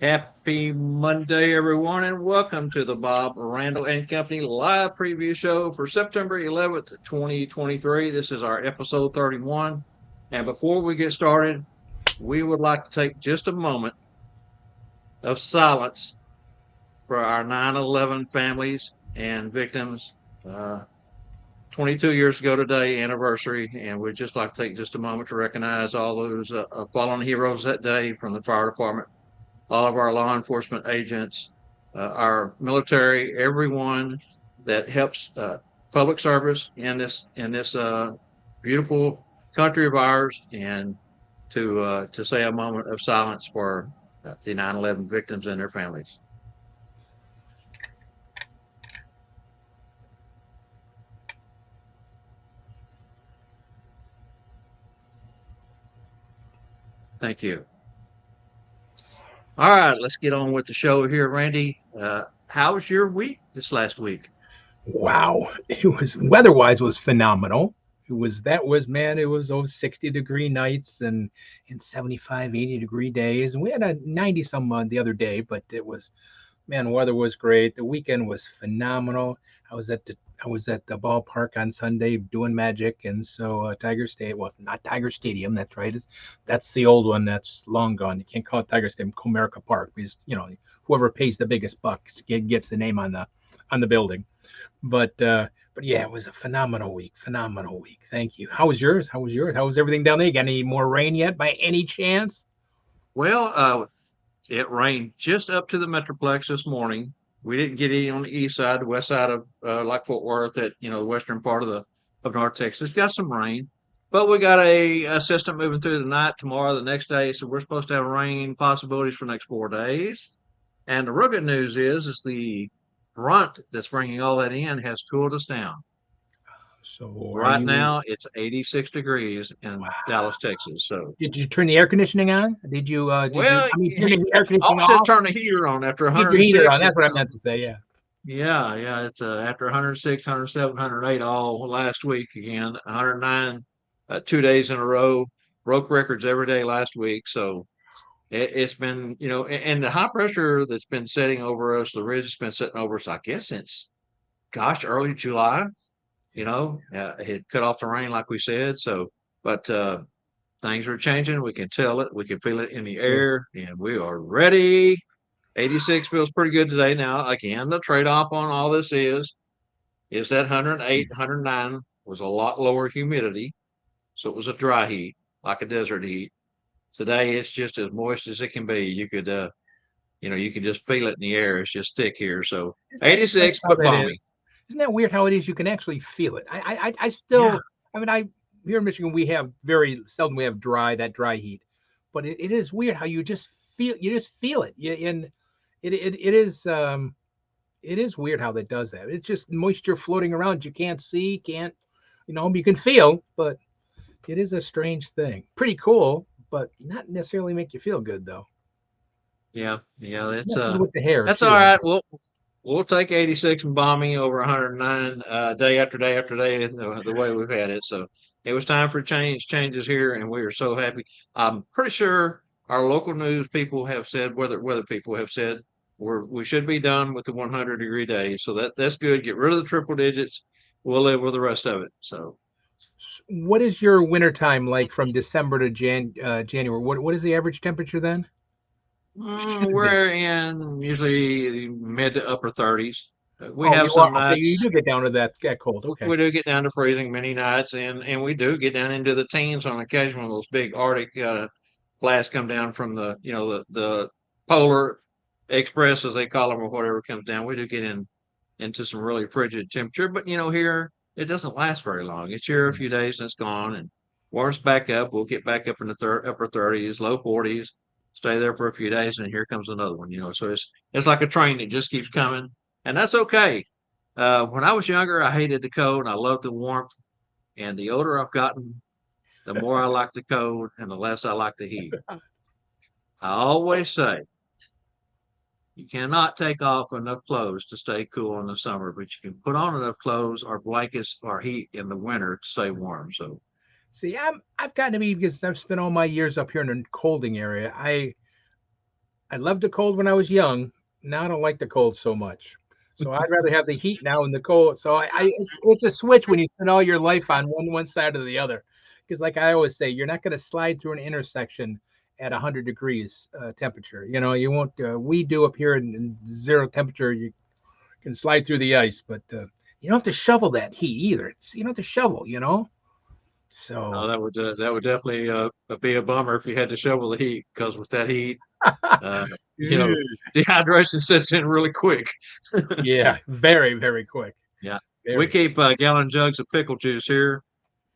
Happy Monday, everyone, and welcome to the Bob Randall and Company live preview show for September 11th, 2023. This is our episode 31. And before we get started, we would like to take just a moment of silence for our 9/11 families and victims. Uh, 22 years ago today, anniversary, and we'd just like to take just a moment to recognize all those fallen heroes that day from the fire department, all of our law enforcement agents, our military, everyone that helps public service in this beautiful country of ours, and to say a moment of silence for the 9/11 victims and their families. Thank you. All right, let's get on with the show here, Randy. How was your week this last week? Wow, it was weather-wise was phenomenal. It was those 60-degree nights and 75, 80-degree days. And we had a 90 some the other day, but it was man, weather was great. The weekend was phenomenal. I was at the I was at the ballpark on Sunday doing magic, and so Tiger State was not Tiger Stadium. That's right. That's the old one. That's long gone. You can't call it Tiger Stadium, Comerica Park, because whoever pays the biggest bucks gets the name on the building. But yeah, it was a phenomenal week. Phenomenal week. Thank you. How was yours? How was yours? How was everything down there? You got any more rain yet by any chance? Well, it rained just up to the Metroplex this morning. We didn't get any on the east side, the west side of like Fort Worth, at the western part of North Texas. Got some rain, but we got a system moving through the night tomorrow, the next day, so we're supposed to have rain possibilities for the next 4 days. And the real good news is the front that's bringing all that in has cooled us down. So are Right you? now, it's 86 degrees in Dallas, Texas. So, Did you turn the air conditioning on? Did you? well, I mean, turning the air I conditioning always said off. turn the heater on after Keep your heater 106. on. That's what I meant to say. Yeah. Yeah, yeah, it's after 106, 107, 108 all last week again, 109 2 days in a row, broke records every day last week. So it's been, and the high pressure that's been setting over us, the ridge has been setting over us, I guess, since, gosh, early July. It had cut off the rain, like we said. So, but things are changing. We can tell it, we can feel it in the Good. air, and we are ready. 86 feels pretty good today. Now, again, the trade off on all this is that 108, 109 was a lot lower humidity. So it was a dry heat, like a desert heat. Today, it's just as moist as it can be. You could just feel it in the air. It's just thick here. So Isn't that strange 86, how but that is? balmy. Isn't that weird how it is? You can actually feel it. I Yeah. still. I mean, I here in Michigan we have very seldom we have dry heat, but it is weird how you just feel it. And it is weird how that does that. It's just moisture floating around. You can't see, can't you can feel, but it is a strange thing. Pretty cool, but not necessarily make you feel good though. Yeah. Yeah. Messes with the hair That's all too. right. We'll take 86 and balmy over 109 day after day after day, the way we've had it. So it was time for changes here, and we are so happy. I'm pretty sure our local news people have said, weather people have said, we should be done with the 100-degree days. So that's good. Get rid of the triple digits. We'll live with the rest of it. So What is your winter time like from December to January? What is the average temperature then? Should be. we're in usually mid to upper 30s. We Oh, have you are some okay. You nights. do get down to that cold. Okay. We do get down to freezing many nights, and we do get down into the teens on occasion when those big Arctic blasts come down from the polar express, as they call them, or whatever comes down. We do get into some really frigid temperature, but here it doesn't last very long. It's here a few days and it's gone, and warms back up. We'll get back up in the upper 30s, low 40s, stay there for a few days, and here comes another one. So it's like a train that just keeps coming, and that's okay. When I was younger, I hated the cold. I loved the warmth, and the older I've gotten, the more I like the cold and the less I like the heat. I always say you cannot take off enough clothes to stay cool in the summer, but you can put on enough clothes or blankets or heat in the winter to stay warm. So, See, I've gotten to be because I've spent all my years up here in the colding area. I loved the cold when I was young. Now I don't like the cold so much. So I'd rather have the heat now and the cold. So it's a switch when you spend all your life on one side or the other. Because like I always say, you're not going to slide through an intersection at 100 degrees temperature. You know, you won't. We do up here in zero temperature. You can slide through the ice, but you don't have to shovel that heat either. You don't have to shovel. You know. Oh, So that would definitely be a bummer if you had to shovel the heat because with that heat, uh, you know, dehydration sets in really quick. yeah, very very quick. Yeah, we Very. keep gallon jugs of pickle juice here.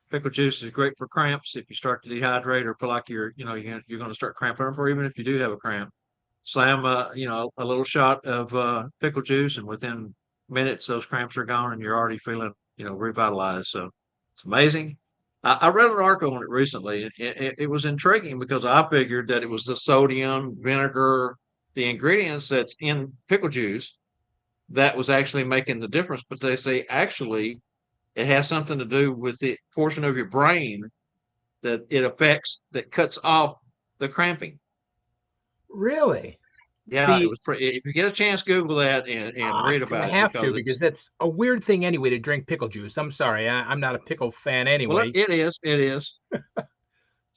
Pickle juice is great for cramps if you start to dehydrate or feel like you're going to start cramping, or even if you do have a cramp. Slam a little shot of pickle juice, and within minutes those cramps are gone, and you're already feeling revitalized. So it's amazing. I read an article on it recently, and it was intriguing because I figured that it was the sodium, vinegar, the ingredients that's in pickle juice that was actually making the difference. But they say actually it has something to do with the portion of your brain that it affects that cuts off the cramping. Really? Yeah, it The was pretty. If you get a chance, Google that and read I about it have to because because it's that's a weird thing anyway to drink pickle juice. I'm sorry, I'm not a pickle fan well, anyway. it is.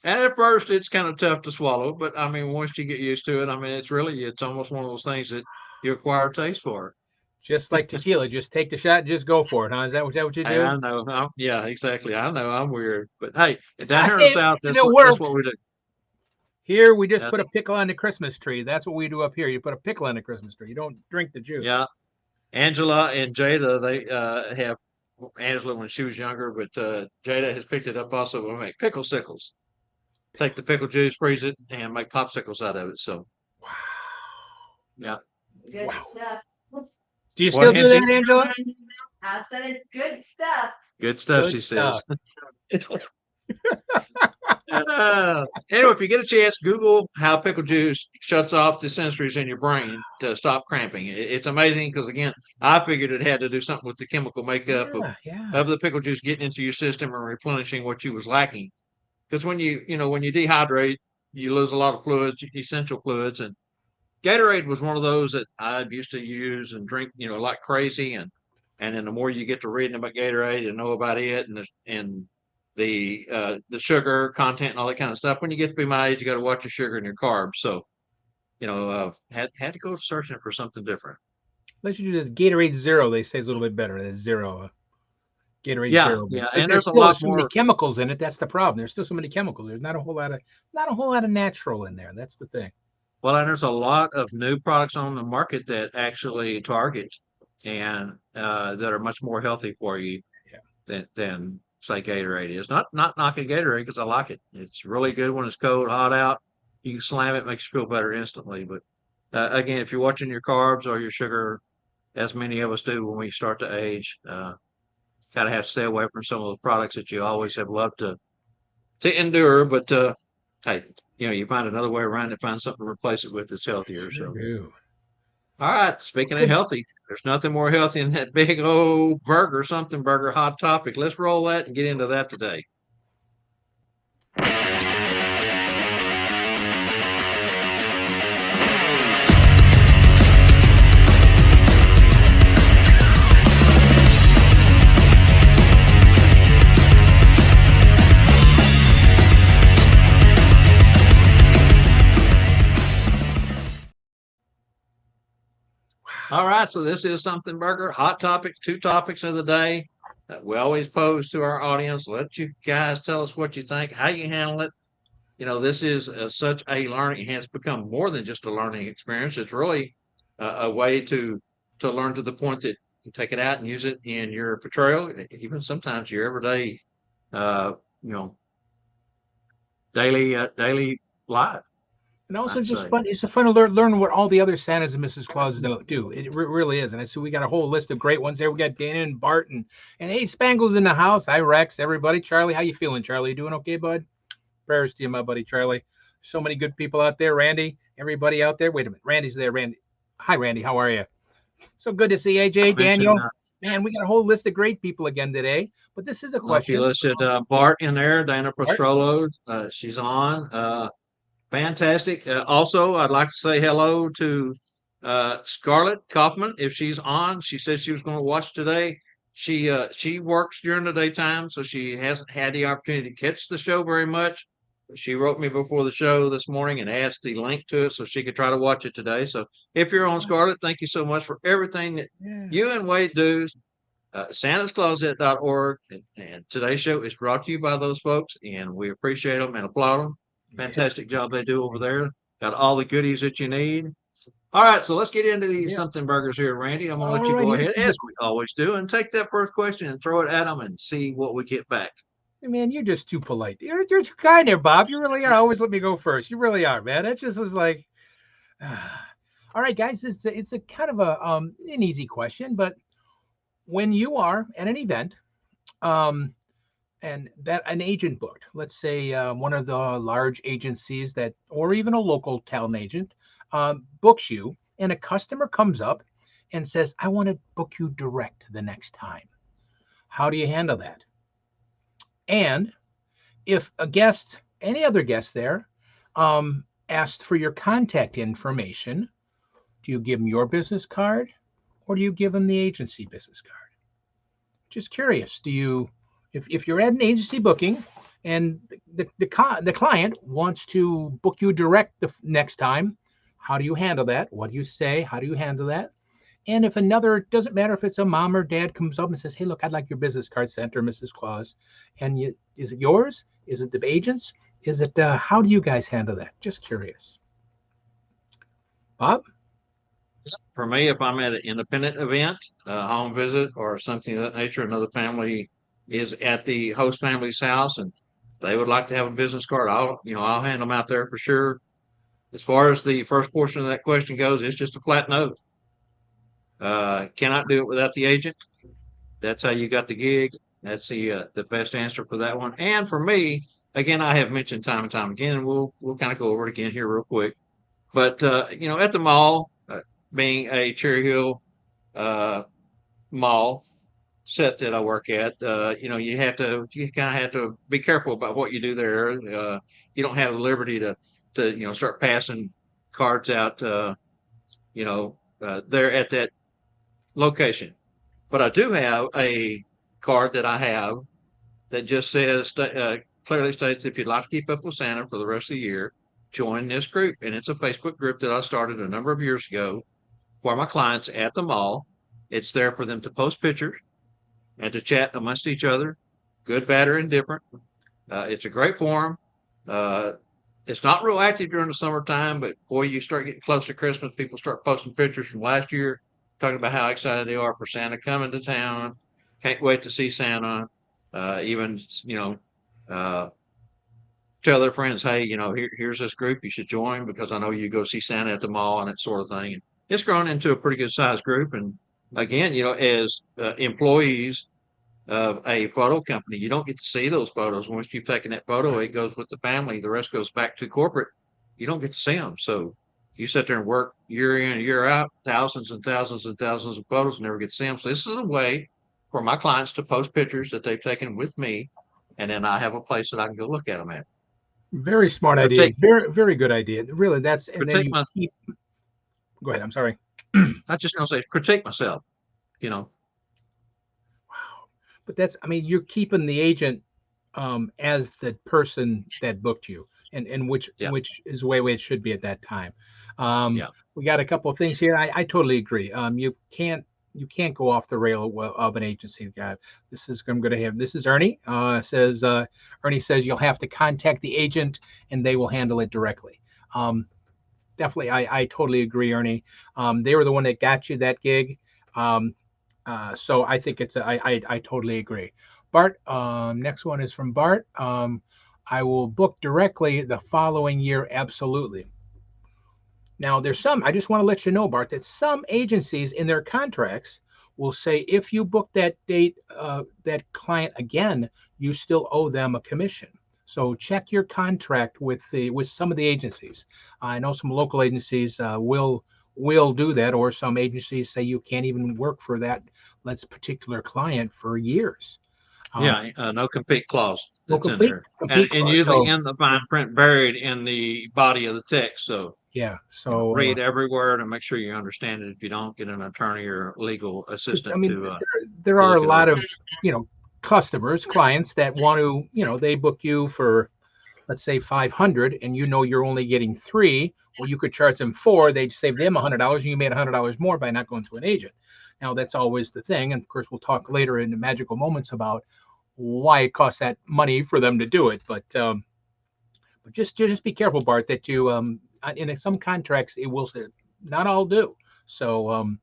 And at first, it's kind of tough to swallow, but I mean, once you get used to it, I mean, it's almost one of those things that you acquire a taste for. Just like tequila, just take the shot and just go for it, huh? Is that what you Hey, do? I know. Yeah, exactly. I know I'm weird, but hey, down I here in the think South, if it that's what works. we do. Here we just Uh, put a pickle on the Christmas tree. That's what we do up here. You put a pickle on the Christmas tree. You don't drink the juice. yeah, Angela and Jada, they have Angela when she was younger, but Jada has picked it up also. We make pickle sickles. Take the pickle juice, freeze it, and make popsicles out of it. So, Wow. yeah. Good Wow. stuff. Do you What, still do Angie? that, Angela? I said it's good stuff. Good stuff, Good she says. stuff. Anyway, if you get a chance, Google how pickle juice shuts off the sensories in your brain to stop cramping. It's amazing because, again, I figured it had to do something with the chemical makeup Yeah, yeah. of the pickle juice getting into your system and replenishing what you was lacking. Because when you dehydrate, you lose a lot of fluids, essential fluids, and Gatorade was one of those that I used to use and drink, like crazy. And then the more you get to reading about Gatorade and know about it and the sugar content and all that kind of stuff, when you get to be my age, you got to watch your sugar and your carbs. So, had to go searching for something different. Let's do this Gatorade Zero. They say is a little bit better. That's zero. Gatorade Yeah, Zero. yeah, But and there's there's a still lot so many more. chemicals in it. That's the problem. There's still so many chemicals. There's not a whole lot of natural in there. That's the thing. Well, and there's a lot of new products on the market that actually target and that are much more healthy for you Yeah. than say Gatorade is. Not knocking Gatorade because I like it. It's really good when it's cold, hot out. You can slam it, makes you feel better instantly. But again, if you're watching your carbs or your sugar, as many of us do when we start to age, kind of have to stay away from some of the products that you always have loved to endure. But hey, you find another way around to find something to replace it with that's healthier. Sure So, do. all right. Speaking of Good. healthy, there's nothing more healthy than that big old burger, something burger, hot topic. Let's roll that and get into that today. All right, so this is something burger, hot topic, two topics of the day that we always pose to our audience. Let you guys tell us what you think, how you handle it. This is such a learning. It has become more than just a learning experience. It's really a way to learn to the point that you take it out and use it in your portrayal, even sometimes your everyday, uh, you know, daily life. And also I'd just say. fun. It's a fun to learn what all the other Santas and Mrs. Claus do. It really is. And I see we got a whole list of great ones there. We got Dana and Bart and hey, Spangles in the house. Hi Rex, everybody. Charlie, how you feeling? Charlie, you doing okay, bud? Prayers to you, my buddy Charlie. So many good people out there. Randy, everybody out there. Wait a minute. Randy's there. Randy. Hi, Randy. How are you? So good to see AJ, Mentioned, Daniel. Man, we got a whole list of great people again today. But this is a if you question. listed Bart in there, Dana Bart, Pastrollo, she's on. Fantastic. Also, I'd like to say hello to Scarlett Kaufman. If she's on, she said she was going to watch today. She works during the daytime, so she hasn't had the opportunity to catch the show very much. She wrote me before the show this morning and asked the link to it so she could try to watch it today. So if you're on, Scarlett, thank you so much for everything that Yeah. you and Wade do. SantasCloset.org. And today's show is brought to you by those folks, and we appreciate them and applaud them. Fantastic job they do over there. Got all the goodies that you need. All right, so let's get into these Yeah. something burgers here, Randy. I'm gonna let All you right. go ahead, This is as we always do, and take that first question and throw it at them and see what we get back. Man, you're just too polite. You're too kind there, Bob. You really are. Always let me go first. You really are, man. That just is like. All right, guys. It's a kind of an easy question, but when you are at an event, um, and that an agent booked, let's say one of the large agencies that, or even a local talent agent, books you, and a customer comes up and says, "I want to book you direct the next time." How do you handle that? And if a guest, any other guest there, asked for your contact information, do you give them your business card or do you give them the agency business card? Just curious. Do you, if you're at an agency booking and the client wants to book you direct the next time, how do you handle that? What do you say? How do you handle that? And if another, doesn't matter if it's a mom or dad comes up and says, "Hey, look, I'd like your business card sent," or Mrs. Claus, and you, is it yours? Is it the agent's? Is it, how do you guys handle that? Just curious. Bob? For me, if I'm at an independent event, a home visit or something of that nature, another family is at the host family's house and they would like to have a business card, I'll hand them out there for sure. As far as the first portion of that question goes, it's just a flat no. Cannot do it without the agent. That's how you got the gig. That's the best answer for that one. And for me, again, I have mentioned time and time again, and we'll kind of go over it again here real quick. But at the mall, being a Cherry Hill uh, mall set that I work at, you kind of have to be careful about what you do there. You don't have the liberty to start passing cards out, there at that location. But I do have a card that I have that just says clearly states if you'd like to keep up with Santa for the rest of the year, join this group. And it's a Facebook group that I started a number of years ago for my clients at the mall. It's there for them to post pictures and to chat amongst each other, good, bad, or indifferent. It's a great forum. Uh, it's not real active during the summertime, but boy, you start getting close to Christmas, people start posting pictures from last year, talking about how excited they are for Santa coming to town. Can't wait to see Santa. Even, uh, tell their friends, hey, here's this group you should join because I know you go see Santa at the mall and that sort of thing. And it's grown into a pretty good sized group. And again, as employees of a photo company, you don't get to see those photos. Once you've taken that photo, it goes with the family. The rest goes back to corporate. You don't get to see them. So you sit there and work year in and year out, thousands and thousands and thousands of photos, and never get to see them. So this is a way for my clients to post pictures that they've taken with me, and then I have a place that I can go look at them at. Very smart idea. Protect, Very, very good idea. Really, that's, and then protect you my. keep, go ahead. I'm sorry. I just gonna say protect myself. You know. Wow. But that's, I mean, you're keeping the agent as the person that booked you, and Yeah. which is the way it should be at that time. Um, Yeah. we got a couple of things here. I totally agree. You can't go off the rail of an agency. This is I'm going to have. This is Ernie. Ernie says you'll have to contact the agent and they will handle it directly. Um, Definitely, I totally agree, Ernie. They were the one that got you that gig. Um, so I think I totally agree. Bart, next one is from Bart. I will book directly the following year. Absolutely. Now, I just want to let you know, Bart, that some agencies in their contracts will say if you book that date, that client again, you still owe them a commission. So check your contract with some of the agencies. I know some local agencies will do that, or some agencies say you can't even work for that let's particular client for years. Um, Yeah. No compete clause. Well, that's in there, complete and cost. usually So in the fine print, buried in the body of the text. So yeah. So read every word and make sure you understand it. If you don't, get an attorney or legal because I assistant mean, there to are a look it lot over. of customers, clients that want to, they book you for, let's say 500, and you're only getting three. Well, you could charge them four. They'd save them $100, and you made $100 more by not going to an agent. Now that's always the thing, and of course we'll talk later in the magical moments about why it costs that money for them to do it. But just be careful, Bart, that you in some contracts it will say not all do. So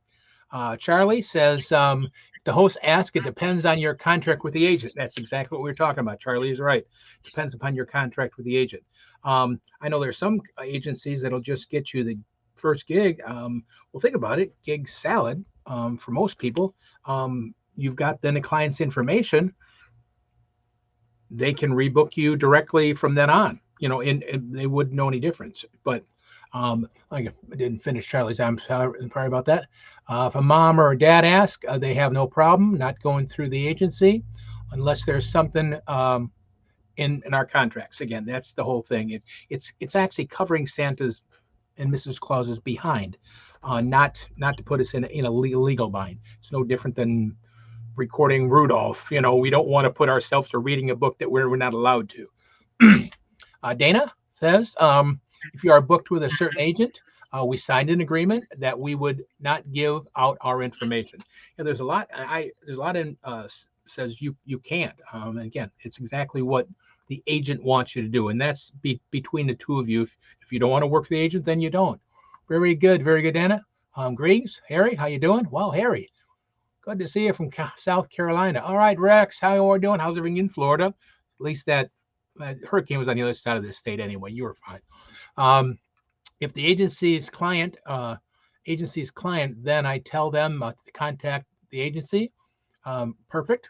Charlie says, if the host asks, it depends on your contract with the agent. That's exactly what we were talking about. Charlie is right. Depends upon your contract with the agent. I know there's some agencies that'll just get you the first gig. Well, think about it. Gig salad for most people. You've got then the client's information. They can rebook you directly from then on. And they wouldn't know any difference. But like I didn't finish Charlie's. I'm sorry about that. If a mom or a dad ask, they have no problem not going through the agency unless there's something in our contracts. Again, that's the whole thing. It's actually covering Santa's and Mrs. Claus's behind, not to put us in a legal bind. It's no different than recording Rudolph. We don't want to put ourselves to reading a book that we're not allowed to. Dana says, if you are booked with a certain agent, we signed an agreement that we would not give out our information. And there's a lot. There's a lot in says you can't. Again, it's exactly what the agent wants you to do, and that's between the two of you. If you don't want to work for the agent, then you don't. Very good, Dana. Griggs, Harry, how you doing? Well, Harry, good to see you from South Carolina. All right, Rex, how are you doing? How's everything in Florida? At least that hurricane was on the other side of the state anyway. You were fine. If the agency's client, then I tell them to contact the agency. Perfect.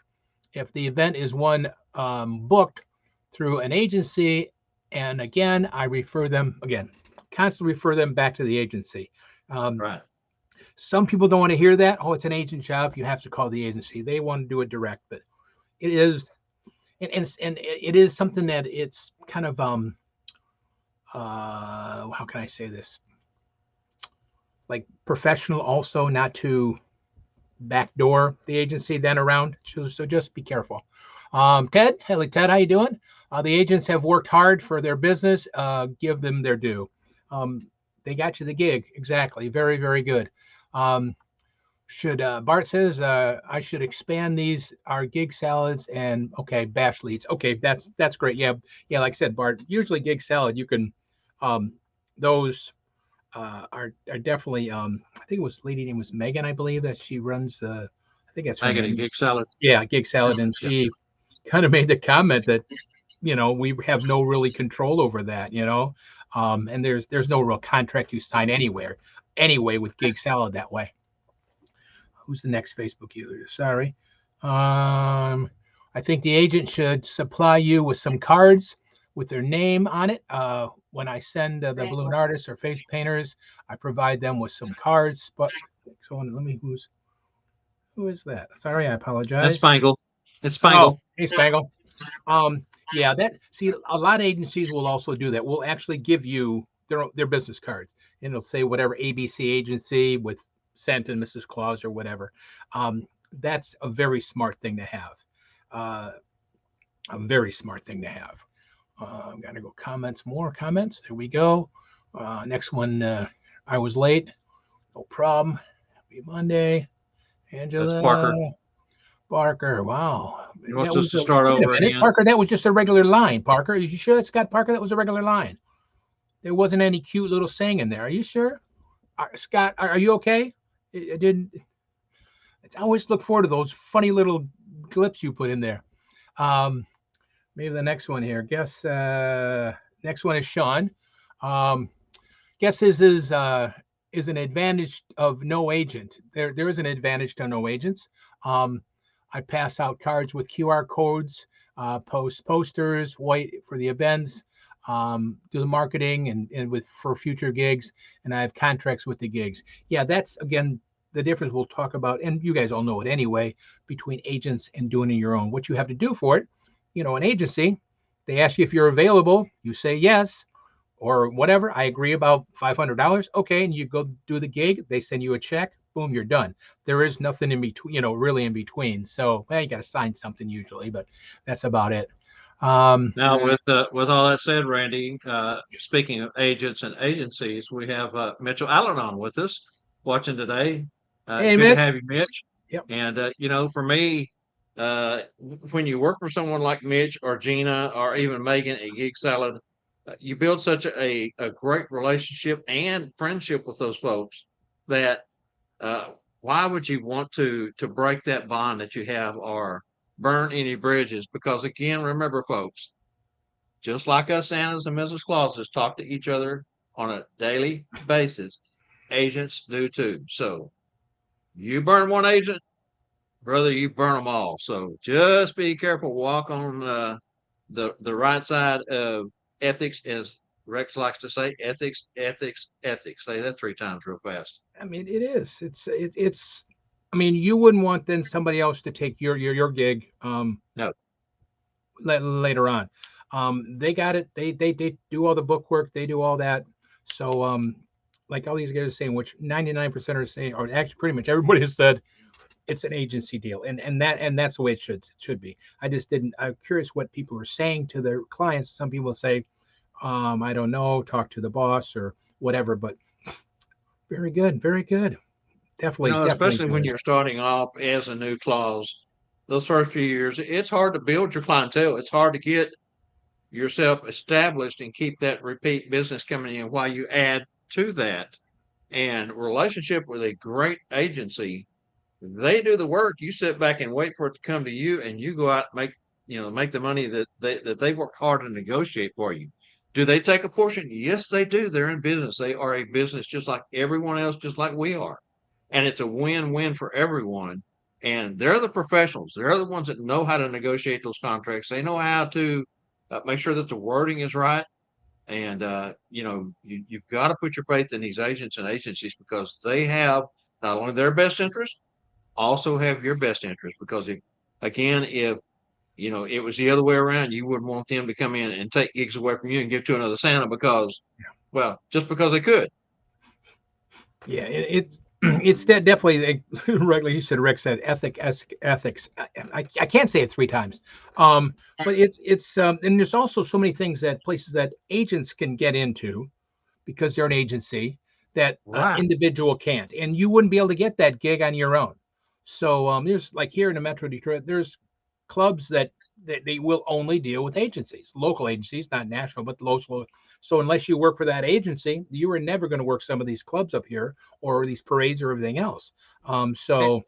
If the event is one booked through an agency, and again, I constantly refer them back to the agency. Right. Some people don't want to hear that. Oh, it's an agent job. You have to call the agency. They want to do it direct, but it is, and it is something that it's kind of how can I say this? Like professional, also not to backdoor the agency then around. So just be careful. Ted, hello Ted, how you doing? The agents have worked hard for their business. Give them their due. They got you the gig. Exactly. Very, very good. Should Bart says I should expand our gig salads and okay bash leads. Okay, that's great. Yeah, like I said, Bart. Usually gig salad you can those are definitely I think it was lady name was Megan, I believe that she runs I think that's her Megan name. and Gig Salad. Yeah, gig salad, and Yeah. she kind of made the comment that we have no really control over that, and there's no real contract you sign anyway with gig salad that way. Who's the next Facebook user? Sorry. I think the agent should supply you with some cards with their name on it. When I send the balloon artists or face painters, I provide them with some cards. But so let me, who is that? Sorry, I apologize. That's Spangle. It's Oh, Spangle. hey Spangle. Yeah, a lot of agencies will also do that. We'll actually give you their business cards, and it'll say whatever ABC agency with Santa and Mrs. Claus or whatever. That's a very smart thing to have. A very smart thing to have. I'm gonna go more comments. There we go. Next one. I was late. No problem. Happy Monday, Angela. That's Parker. Barker. Wow. You want That us was to start wait a over minute, again? Parker. That was just a regular line. Parker, are you sure, Scott Parker? That was a regular line. There wasn't any cute little saying in there. Are you sure, Scott? Are you okay? It didn't. I always look forward to those funny little clips you put in there. Maybe the next one here. Guess next one is Sean. Guess this is an advantage of no agent. There is an advantage to no agents. I pass out cards with QR codes, post posters, white for the events, do the marketing and for future gigs, and I have contracts with the gigs. Yeah, that's again the difference we'll talk about, and you guys all know it anyway, between agents and doing it your own. What you have to do for it, an agency, They ask you if you're available. You say yes or whatever. I agree about $500. Okay, and you go do the gig. They send you a check. Boom, you're done. There is nothing in between, really in between. So, well, you got to sign something usually, but that's about it. Um, Now, with all that said, Randy, speaking of agents and agencies, we have Mitchell Allen on with us, watching today. hey, Good to Mitch. have you, Mitch. Yep. And for me, when you work for someone like Mitch or Gina or even Megan at Geek Salad, you build such a great relationship and friendship with those folks that uh, why would you want to break that bond that you have or burn any bridges? Because again, remember, folks, just like us Santas and Mrs. Clauses talk to each other on a daily basis, agents do too. So you burn one agent, brother, you burn them all. So just be careful. Walk on the right side of ethics, as Rex likes to say. Ethics, ethics, ethics. Say that 3 times real fast. I mean, it is. It's. I mean, you wouldn't want then somebody else to take your gig. No, Later on. They got it. They do all the book work. They do all that. So like all these guys are saying, which 99% are saying, or actually pretty much everybody has said, it's an agency deal, and that's the way it should be. I just didn't. I'm curious what people are saying to their clients. Some people say, I don't know, talk to the boss or whatever. But very good, very good. Definitely especially when good. you're starting off as a new clause, those first few years, it's hard to build your clientele. It's hard to get yourself established and keep that repeat business coming in while you add to that. And relationship with a great agency, they do the work. You sit back and wait for it to come to you, and you go out and make the money that they worked hard to negotiate for you. Do they take a portion? Yes, they do. They're in business. They are a business just like everyone else, just like we are. And it's a win-win for everyone. And they're the professionals. They're the ones that know how to negotiate those contracts. They know how to make sure that the wording is right. And you've got to put your faith in these agents and agencies because they have not only their best interest, also have your best interest. Because if it was the other way around, you wouldn't want them to come in and take gigs away from you and give to another Santa because, well, just because they could. Yeah, it's definitely like you said. Rex said ethics. I can't say it 3 times, but it's and there's also so many things that places that agents can get into because they're an agency that Right. individual can't, and you wouldn't be able to get that gig on your own. So there's like here in the Metro Detroit, there's clubs that they will only deal with agencies, local agencies, not national, but local. So unless you work for that agency, you are never going to work some of these clubs up here or these parades or everything else. So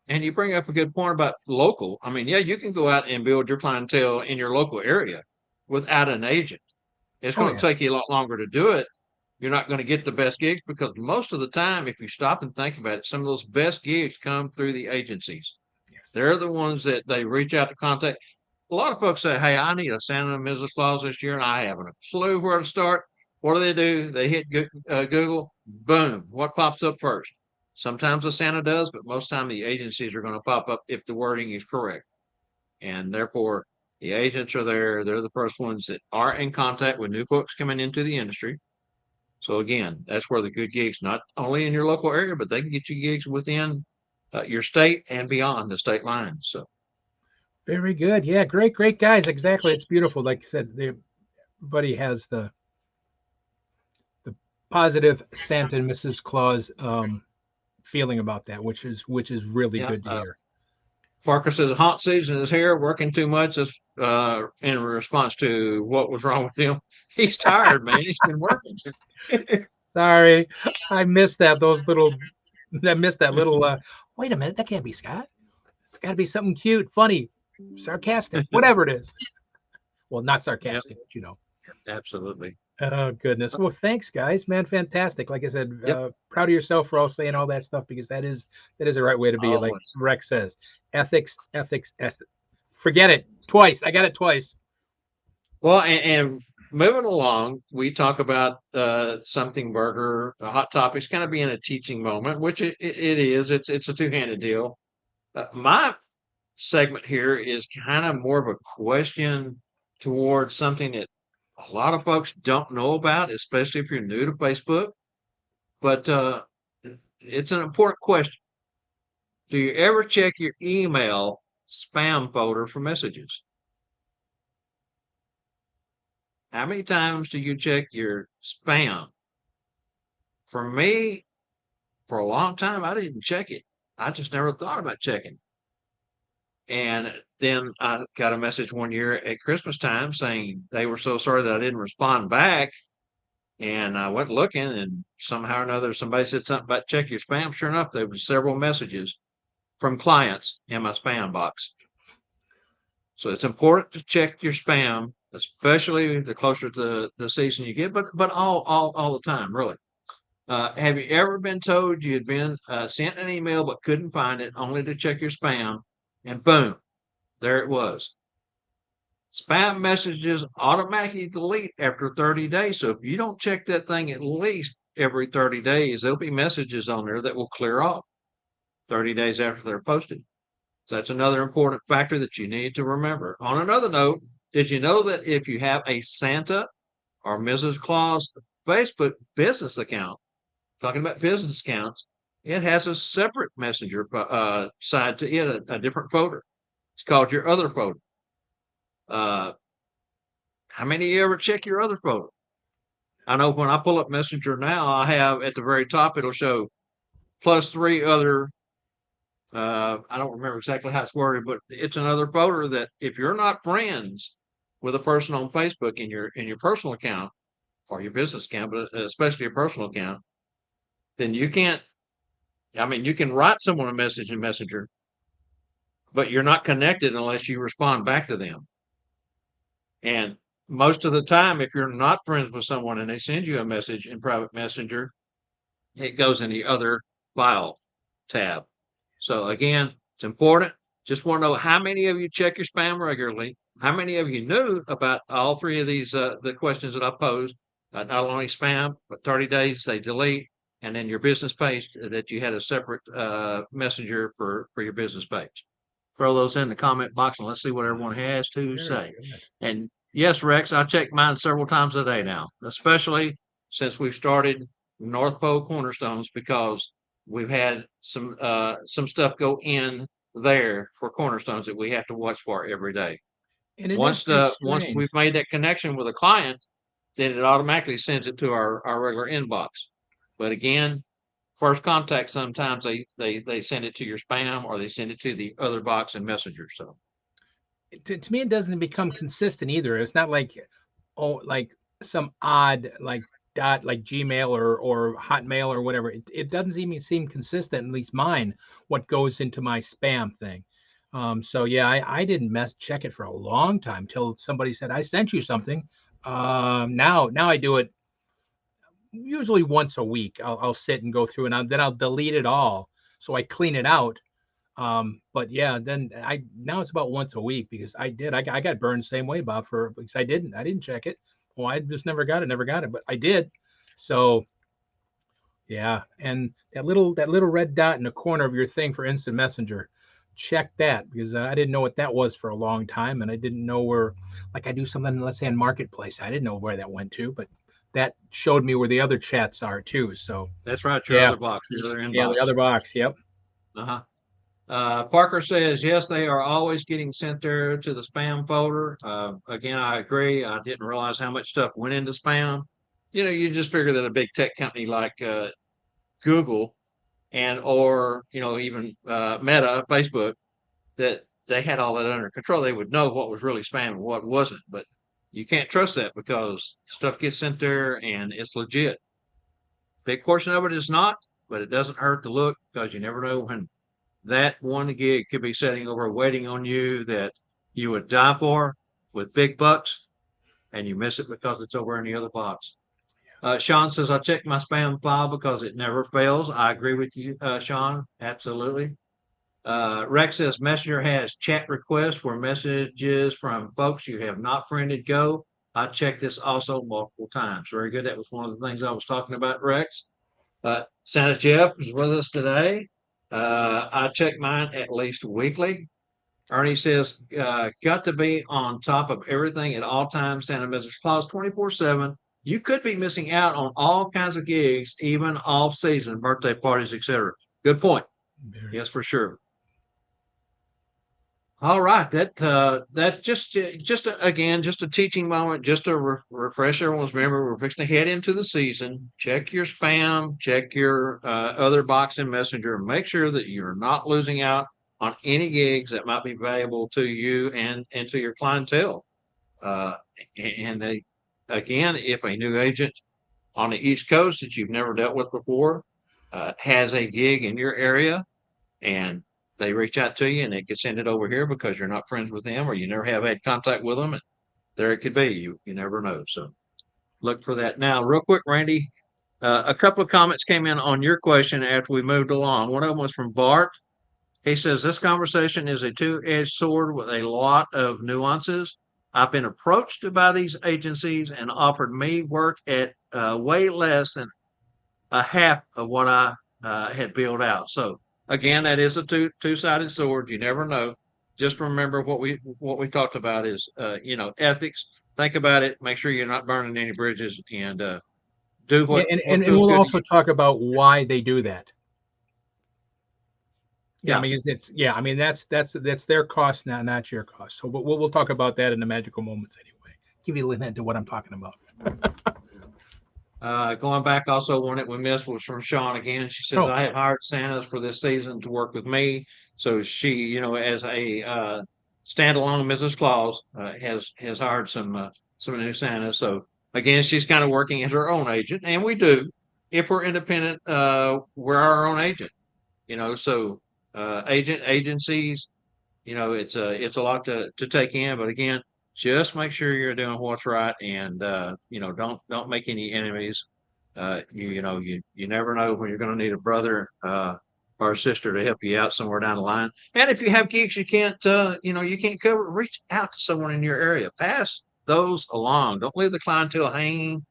And you bring up a good point about local. I mean, yeah, you can go out and build your clientele in your local area without an agent. It's oh going to yeah, take you a lot longer to do it. You're not going to get the best gigs because most of the time, if you stop and think about it, some of those best gigs come through the agencies. yes, They're the ones that they reach out to contact. A lot of folks say, "Hey, I need a Santa and Mrs. Claus this year, and I haven't a clue where to start." What do? They hit Google. Boom. What pops up first? Sometimes the Santa does, but most time the agencies are going to pop up if the wording is correct, and therefore the agents are there. They're the first ones that are in contact with new folks coming into the industry. So again, that's where the good gigs, not only in your local area, but they can get you gigs within your state and beyond the state lines. So very good. Yeah, great guys. Exactly, it's beautiful. Like you said, everybody has the positive Santa and Mrs. Claus feeling about that, which is really yeah, good to hear. Parker says haunt season is here. Working too much is in response to what was wrong with him. He's tired, man. He's been working. Sorry, I missed that. Those little, I missed that little. Wait a minute, that can't be Scott. It's got to be something cute, funny, sarcastic, whatever it is. Well, not Yep, sarcastic, but you know. absolutely. Oh goodness. Well, thanks, guys. Man, fantastic. Like I said, Yep, proud of yourself for all saying all that stuff because that is the right way to be. Like always. Rex says, ethics. Forget it twice. I got it twice. Well, and moving along, we talk about something burger, hot topics, kind of being a teaching moment, which it is. It's a two-handed deal. My segment here is kind of more of a question towards something that a lot of folks don't know about, especially if you're new to Facebook. But it's an important question. Do you ever check your email spam folder for messages? How many times do you check your spam? For me, for a long time, I didn't check it. I just never thought about checking. And then I got a message one year at Christmas time saying they were so sorry that I didn't respond back. And I went looking, and somehow or another, somebody said something about check your spam. Sure enough, there were several messages from clients in my spam box. So it's important to check your spam, especially the closer to the season you get, but all the time, really. Have you ever been told you had been sent an email but couldn't find it, only to check your spam, and boom, there it was? Spam messages automatically delete after 30 days. So if you don't check that thing at least every 30 days, there'll be messages on there that will clear off 30 days after they're posted. So that's another important factor that you need to remember. On another note, did you know that if you have a Santa or Mrs. Claus Facebook business account, talking about business accounts, it has a separate messenger side to it, a different folder. It's called your other folder. How many of you ever check your other folder? I know when I pull up Messenger now, I have at the very top, it'll show plus 3 other. I don't remember exactly how it's worded, but it's another folder that if you're not friends with a person on Facebook in your personal account or your business account, but especially your personal account, then you can't. I mean, you can write someone a message in Messenger, but you're not connected unless you respond back to them. And most of the time, if you're not friends with someone and they send you a message in private messenger, it goes in the other file tab. So again, it's important. Just want to know how many of you check your spam regularly. How many of you knew about all 3 of these the questions that I posed? Not only spam, but 30 days they delete, and then your business page that you had a separate messenger for your business page. Throw those in the comment box and let's see what everyone has to say. And yes, Rex, I check mine several times a day now, especially since we've started North Pole Cornerstones, because we've had some stuff go in there for cornerstones that we have to watch for every day. And it is pretty Once strange. we've made that connection with a client, then it automatically sends it to our regular inbox. But again, first contact, sometimes they send it to your spam or they send it to the other box in Messenger. So To me, it doesn't become consistent either. It's not like, oh, like some odd like dot like Gmail or Hotmail or whatever. It doesn't even seem consistent, at least mine, what goes into my spam thing. So yeah, I didn't check it for a long time till somebody said I sent you something. Now I do it usually once a week. I'll sit and go through, and then I'll delete it all, so I clean it out. But yeah, then now it's about once a week, because I got burned the same way, Bob, because I didn't check it. Well, I just never got it, but I did. So yeah, and that little red dot in the corner of your thing for instant messenger, check that, because I didn't know what that was for a long time, and I didn't know where, like I do something, let's say on Marketplace, I didn't know where that went to, but that showed me where the other chats are too. So that's right, your yeah, other box, your other yeah, inbox. the other box. Yep. Uh-huh. Parker says, yes, they are always getting sent there to the spam folder. Again, I agree. I didn't realize how much stuff went into spam. You just figure that a big tech company like Google or even Meta, Facebook, that they had all that under control. They would know what was really spam and what wasn't. But you can't trust that, because stuff gets sent there and it's legit. Big portion of it is not, but it doesn't hurt to look, because you never know when that one gig could be sitting over waiting on you that you would die for with big bucks, and you miss it because it's over in the other box. Sean says, I check my spam file because it never fails. I agree with you, Sean. Absolutely. Rex says, Messenger has chat requests where messages from folks you have not friended go. I checked this also multiple times. Very good. That was one of the things I was talking about, Rex. Santa Jeff is with us today. I check mine at least weekly. Ernie says, got to be on top of everything at all times, Santa Mrs. Claus 24/7. You could be missing out on all kinds of gigs, even off season, birthday parties, etc. Good point. Yes, for sure. All right, that again just a teaching moment, just to refresh everyone's memory. We're fixing to head into the season. Check your spam, check your other box and messenger. Make sure that you're not losing out on any gigs that might be valuable to you and to your clientele. Uh, and again, if a new agent on the East Coast that you've never dealt with before has a gig in your area, and they reach out to you and they could send it over here because you're not friends with them or you never have had contact with them, and there it could be. You never know. So look for that. Now, real quick, Randy, a couple of comments came in on your question after we moved along. One of them was from Bart. He says, this conversation is a two-edged sword with a lot of nuances. I've been approached by these agencies and offered me work at way less than a half of what I had built out. So again, that is a two-sided sword. You never know. Just remember what we talked about is ethics. Think about it. Make sure you're not burning any bridges, and do Yeah, what and feels we'll good to also you. talk about why they do that. Yeah, I Yeah. mean I mean that's their cost now, not your cost. So we'll talk about that in the magical moments anyway. Give you a little hint to what I'm talking about. Going back, also one that we missed was from Sean again. She says, Oh, I had hired Santas for this season to work with me. So she, as a standalone Mrs. Claus, has hired some new Santas. So again, she's kind of working as her own agent, and we do. If we're independent, we're our own agent. So agencies, it's a lot to take in, but again, just make sure you're doing what's right, and don't make any enemies. You never know when you're going to need a brother or a sister to help you out somewhere down the line. And if you have gigs you can't cover, reach out to someone in your area. Pass those along. Don't leave the clientele hanging.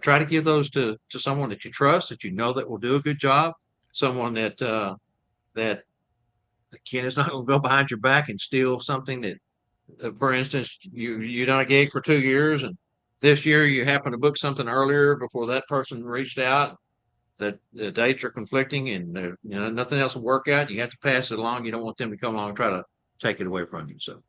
Try to give those to someone that you trust, that you know that will do a good job. Someone that Ken is not going to go behind your back and steal something that, for instance, you done a gig for 2 years, and this year you happen to book something earlier before that person reached out. That the dates are conflicting, and nothing else will work out. You have to pass it along. You don't want them to come along and try to take it away from you. So.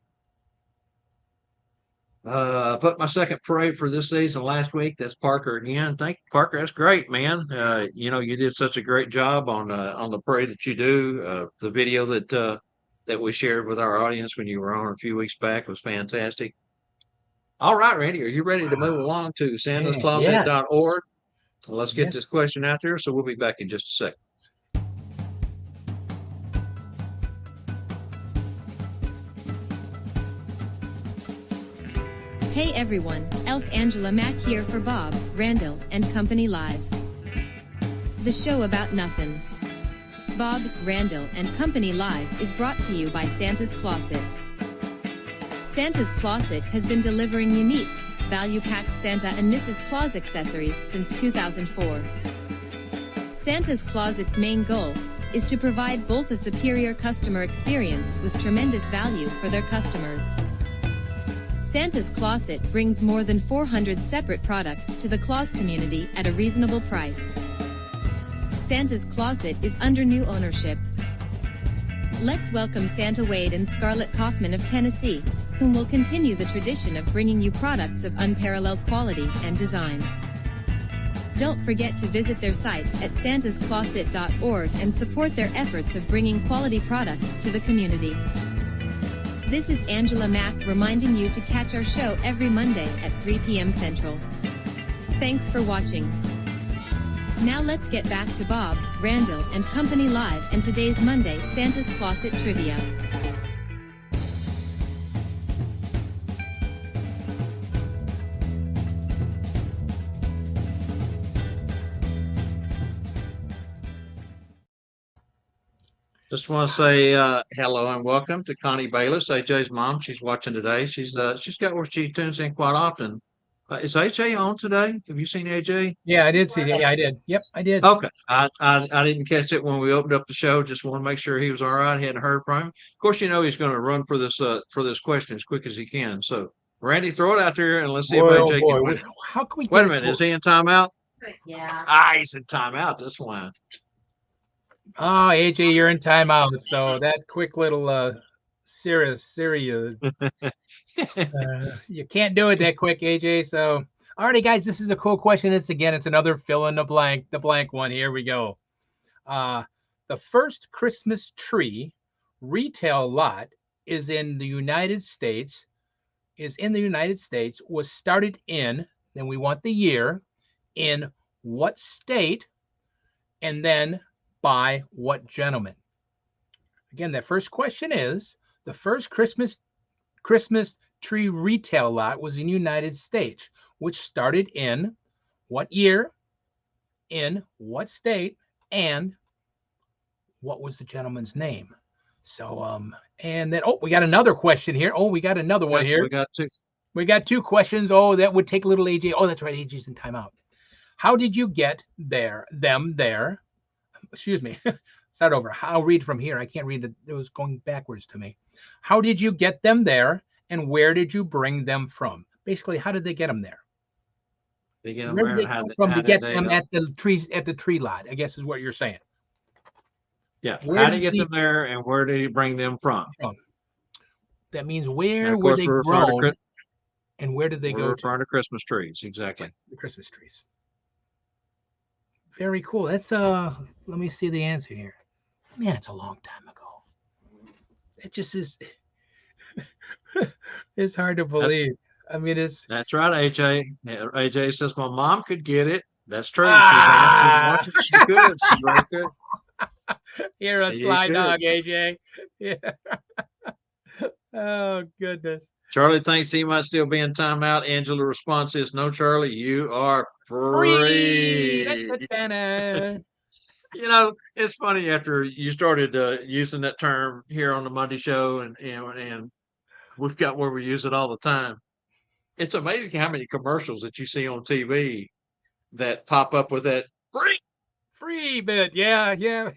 Put my second parade for this season last week. That's Parker again. Thank you, Parker. That's great, man. You did such a great job on the parade that you do. The video that we shared with our audience when you were on a few weeks back was fantastic. All right, Randy, are you ready to move wow, along to man, yes, santascloset.org? Let's get yes. this question out there. So we'll be back in just a second. Hey everyone, Elf Angela Mack here for Bob, Randyl, and Company Live. The show about nothing. Bob, Randyl, and Company Live is brought to you by Santa's Closet. Santa's Closet has been delivering unique, value-packed Santa and Mrs. Claus accessories since 2004. Santa's Closet's main goal is to provide both a superior customer experience with tremendous value for their customers. Santa's Closet brings more than 400 separate products to the Claus community at a reasonable price. Santa's Closet is under new ownership. Let's welcome Santa Wade and Scarlett Kaufman of Tennessee, whom will continue the tradition of bringing you products of unparalleled quality and design. Don't forget to visit their sites at santascloset.org and support their efforts of bringing quality products to the community. This is Angela Mack reminding you to catch our show every Monday at 3 p.m. Central. Thanks for watching. Now let's get back to Bob, Randyl, and Company Live and today's Monday Santa's Closet Trivia. Just want to say hello and welcome to Connie Bayless, AJ's mom. She's watching today. She's got where she tunes in quite often Is AJ on today? Have you seen AJ? Yeah, I did see that. Yeah, I did. Yep, I did. Okay, I didn't catch it when we opened up the show. Just want to make sure he was all right. Hadn't heard from him. Of course, he's going to run for this question as quick as he can. So, Randy, throw it out there and let's see if Boy, oh AJ boy, can win it. how can we Wait a get minute, so- is he in timeout? Yeah. He's in timeout. This one. Oh, AJ, you're in timeout. So that quick little you can't do it that quick, AJ. So, alrighty, guys, this is a cool question. It's another fill in the blank one. Here we go. The first Christmas tree retail lot is in the United States. Was started in. Then we want the year. In what state? And then by what gentleman? Again, that first question is the first Christmas tree retail lot was in the United States, which started in what year, in what state, and what was the gentleman's name? So, and then, we got another question here. We got another one here. We got two. We got two questions. That would take little AJ. That's right. AJ's in timeout. How did you get them there? Excuse me. Start over. I'll read from here. I can't read it. It was going backwards to me. How did you get them there? And where did you bring them from? Basically, how did they get them there? Where did they come from to get them at the tree lot? I guess is what you're saying. Yeah. How did you get them there, and where did you bring them from? That means where were they grown, and where did they go to? Referring to Christmas trees, exactly. The Christmas trees. Very cool. That's let me see the answer here. Man, it's a long time ago. It just is. It's hard to believe. That's right, AJ. AJ says my mom could get it. That's true. She could. She really could. You're a sly dog, AJ. Yeah. Oh goodness. Charlie thinks he might still be in timeout. Angela's response is, "No, Charlie, you are free." It's funny after you started using that term here on the Monday show, and we've got where we use it all the time. It's amazing how many commercials that you see on TV that pop up with that free bit. Yeah.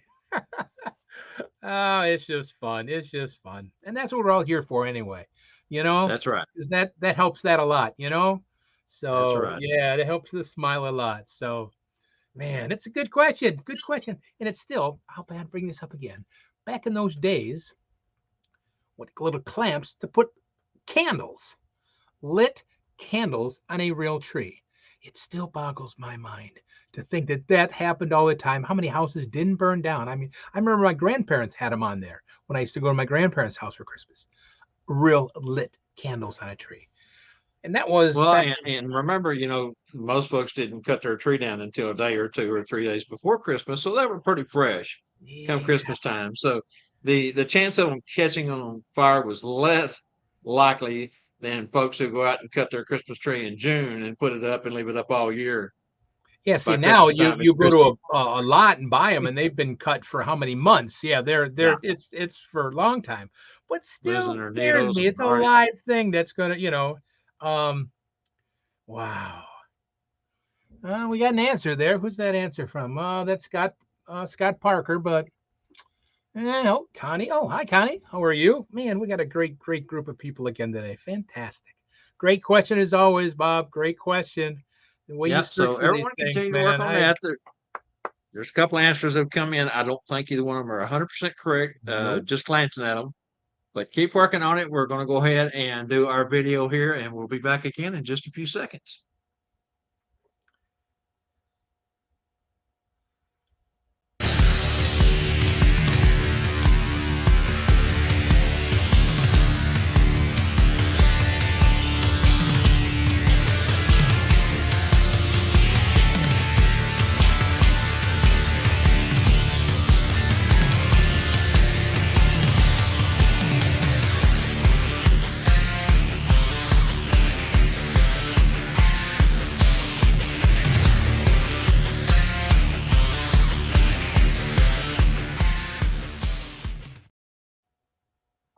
Oh, it's just fun. And that's what we're all here for anyway. That's right. Because that helps that a lot, So that's right. Yeah, that helps us smile a lot. So man, it's a good question. And it's still, I'll bring this up again. Back in those days, with little clamps to put lit candles on a real tree. It still boggles my mind to think that happened all the time. How many houses didn't burn down? I remember my grandparents had them on there when I used to go to my grandparents' house for Christmas. Real lit candles on a tree. And that was... and remember, most folks didn't cut their tree down until a day or 2 or 3 days before Christmas. So they were pretty fresh come Christmas time. So the chance of them catching on fire was less likely than folks who go out and cut their Christmas tree in June and put it up and leave it up all year. Yeah, see, now you go to a lot and buy them, and they've been cut for how many months? Yeah, it's for a long time, but still scares me. It's a live thing that's gonna, wow. We got an answer there. Who's that answer from? That's Scott Parker, but Connie. Oh, hi, Connie. How are you? Man, we got a great group of people again today. Fantastic. Great question as always, Bob. Great question. So everyone continue to work on that. There's a couple of answers that have come in. I don't think either one of them are 100% correct, just glancing at them. But keep working on it. We're going to go ahead and do our video here, and we'll be back again in just a few seconds.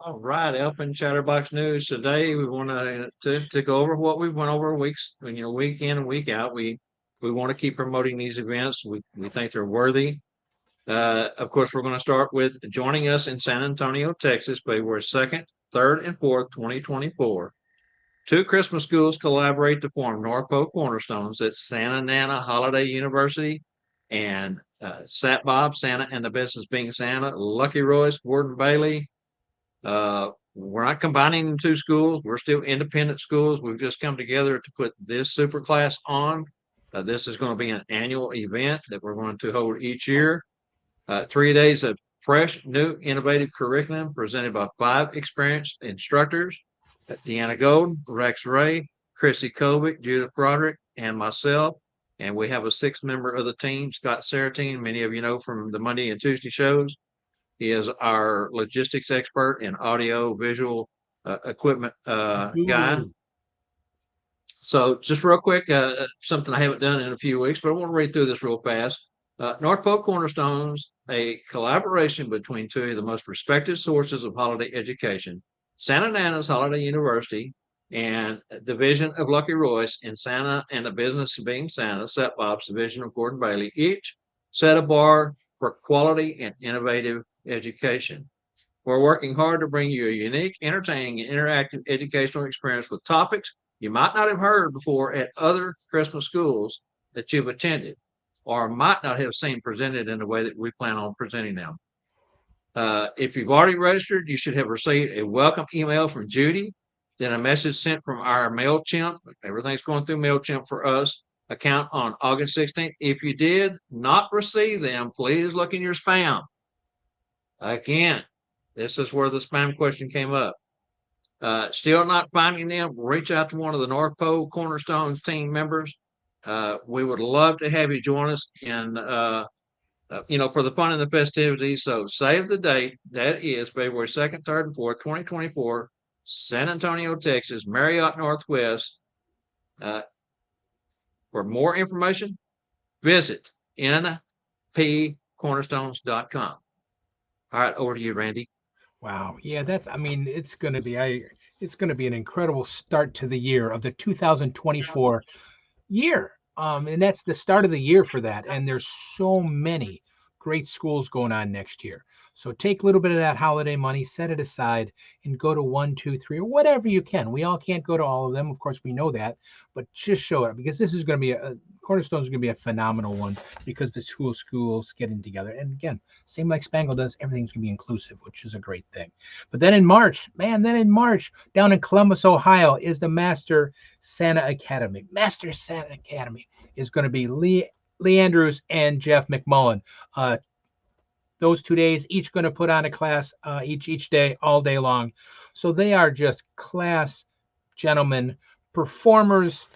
All right, Elfin Chatterbox News. Today we want to go over what we went over weeks, week in and week out. We want to keep promoting these events. We think they're worthy. Of course, we're going to start with joining us in San Antonio, Texas, February 2nd, 3rd, and 4th, 2024. Two Christmas schools collaborate to form North Pole Cornerstones at Santa Nana Holiday University and Sat Bob, Santa and the Business Being Santa, Lucky Royce, Gordon Bailey. We're not combining two schools. We're still independent schools. We've just come together to put this super class on. This is going to be an annual event that we're going to hold each year. 3 days of fresh, new, innovative curriculum presented by 5 experienced instructors, Deanna Golden, Rex Ray, Chrissy Kovic, Judith Broderick, and myself. And we have a 6th member of the team, Scott Saratine. Many of you know from the Monday and Tuesday shows. He is our logistics expert and audio visual equipment guy. So just real quick, something I haven't done in a few weeks, but I want to read through this real fast. North Pole Cornerstones, a collaboration between two of the most respected sources of holiday education, Santa Nana's Holiday University and Division of Lucky Royce and Santa and the Business of Being Santa, Set Bob's Division of Gordon Bailey, each set a bar for quality and innovative education. We're working hard to bring you a unique, entertaining, and interactive educational experience with topics you might not have heard before at other Christmas schools that you've attended or might not have seen presented in the way that we plan on presenting them. If you've already registered, you should have received a welcome email from Judy, then a message sent from our MailChimp. Everything's going through MailChimp for us account on August 16th. If you did not receive them, please look in your spam. Again, this is where the spam question came up. Still not finding them, reach out to one of the North Pole Cornerstones team members. We would love to have you join us in, for the fun and the festivities. So save the date. That is February 2nd, 3rd, and 4th, 2024, San Antonio, Texas, Marriott Northwest. For more information, visit npcornerstones.com. All right, over to you, Randy. Wow. Yeah, it's going to be an incredible start to the year of the 2024 year. And that's the start of the year for that. And there's so many great schools going on next year. So take a little bit of that holiday money, set it aside, and go to 1, 2, 3, or whatever you can. We all can't go to all of them. Of course, we know that, but just show it, because this is going to be Cornerstone is going to be a phenomenal one, because the two schools getting together. And again, same like Spangle does, everything's going to be inclusive, which is a great thing. But then in March, down in Columbus, Ohio, is the Master Santa Academy. Master Santa Academy is going to be Lee Andrews and Jeff McMullen. Those 2 days, each going to put on a class each day, all day long. So they are just class gentlemen, performers.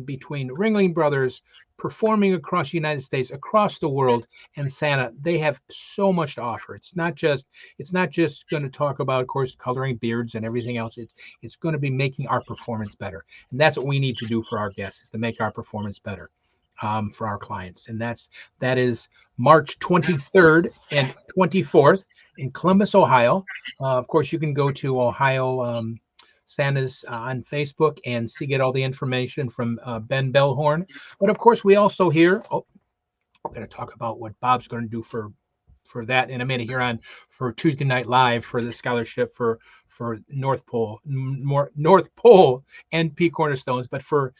Between Ringling Brothers, performing across the United States, across the world, and Santa, they have so much to offer. It's not just going to talk about, of course, coloring beards and everything else. It's going to be making our performance better. And that's what we need to do for our guests, is to make our performance better. For our clients, and that is March 23rd and 24th in Columbus, Ohio. Of course, you can go to Ohio Santa's on Facebook and get all the information from Ben Bellhorn. But of course, we also hear. We're going to talk about what Bob's going to do for that in a minute here on for Tuesday Night Live for the scholarship for North Pole NP Cornerstones, but for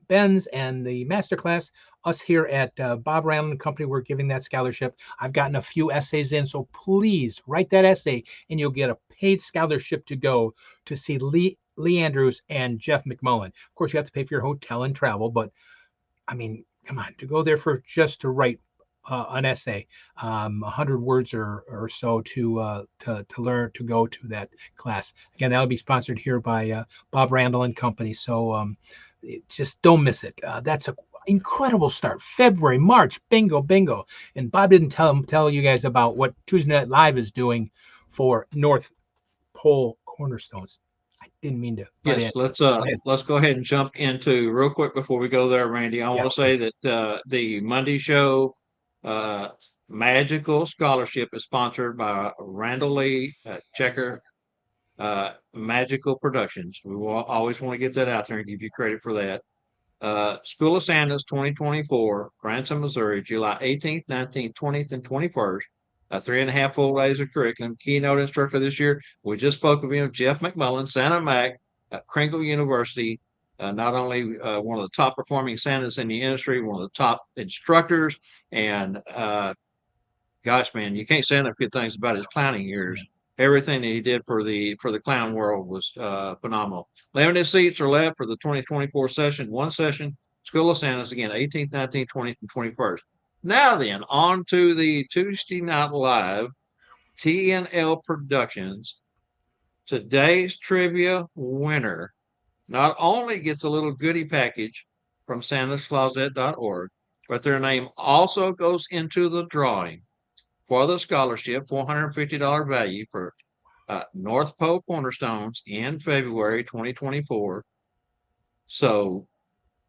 Ben's and the masterclass, us here at Bob Randyl and Company, we're giving that scholarship. I've gotten a few essays in, so please write that essay and you'll get a paid scholarship to go to see Lee Andrews and Jeff McMullen. Of course, you have to pay for your hotel and travel, but come on, to go there for just to write an essay, 100 words or so to learn to go to that class. Again, that'll be sponsored here by Bob Randyl and Company. So just don't miss it. That's an incredible start. February, March, bingo. And Bob didn't tell you guys about what Tuesday Night Live is doing for North Pole Cornerstones. I didn't mean to. Yes, let's go ahead and jump into real quick before we go there, Randy. I want to say that the Monday show Magical Scholarship is sponsored by Randall Lee Checker Magical Productions. We will always want to get that out there and give you credit for that. School of Santa's 2024, Branson, Missouri, July 18th, 19th, 20th, and 21st. 3.5 full days of curriculum. Keynote instructor this year, we just spoke of him, Jeff McMullen, Santa Mac, Kringle University. Not only one of the top performing Santas in the industry, one of the top instructors, and gosh, man, you can't say enough good things about his clowning years. Everything that he did for the clown world was phenomenal. Limited seats are left for the 2024 session. One session, School of Santas again, 18th, 19th, 20th, and 21st. Now then, on to the Tuesday Night Live TNL Productions. Today's trivia winner not only gets a little goodie package from santascloset.org, but their name also goes into the drawing for the scholarship, $450 value for North Pole Cornerstones in February 2024. So,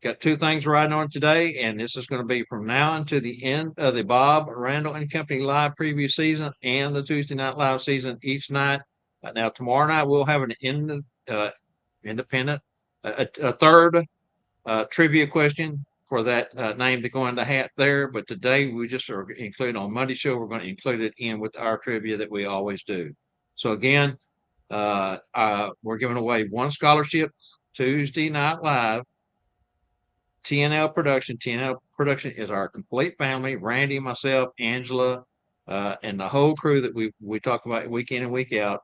got two things riding on today, and this is going to be from now until the end of the Bob Randall and Company live preview season and the Tuesday Night Live season each night. Now, tomorrow night we'll have an independent, a third trivia question for that name to go in the hat there. But today we just are including on Monday show. We're going to include it in with our trivia that we always do. So again, we're giving away one scholarship Tuesday Night Live. TNL Production. TNL Production is our complete family. Randy, myself, Angela, and the whole crew that we talk about week in and week out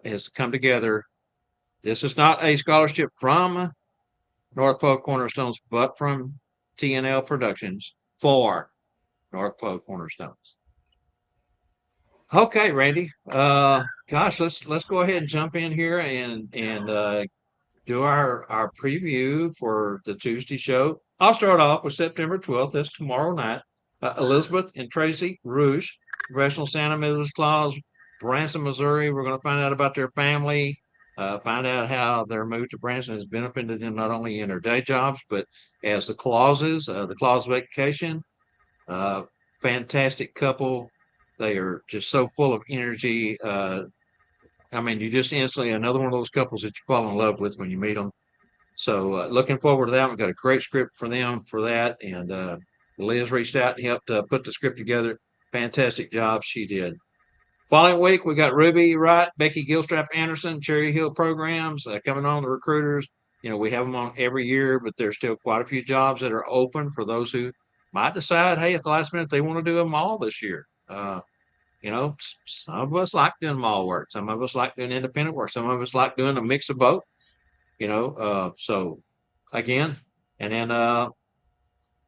has come together. This is not a scholarship from North Pole Cornerstones, but from TNL Productions for North Pole Cornerstones. Okay, Randy. Gosh, let's go ahead and jump in here and do our preview for the Tuesday show. I'll start off with September 12th. That's tomorrow night. Elizabeth and Tracy Rouge, professional Santa Mrs. Claus, Branson, Missouri. We're going to find out about their family. Find out how their move to Branson has benefited them not only in their day jobs, but as the Clauses, the Claus Vacation. Fantastic couple. They are just so full of energy. I mean, you just instantly another one of those couples that you fall in love with when you meet them. So looking forward to that. We've got a great script for them for that. And Liz reached out and helped put the script together. Fantastic job she did. Following week, we got Ruby Wright, Becky Gilstrap Anderson, Cherry Hill programs coming on, the recruiters. You know, we have them on every year, but there's still quite a few jobs that are open for those who might decide, hey, at the last minute, they want to do them all this year. You know, some of us like doing mall work. Some of us like doing independent work. Some of us like doing a mix of both, you know. So, again, and then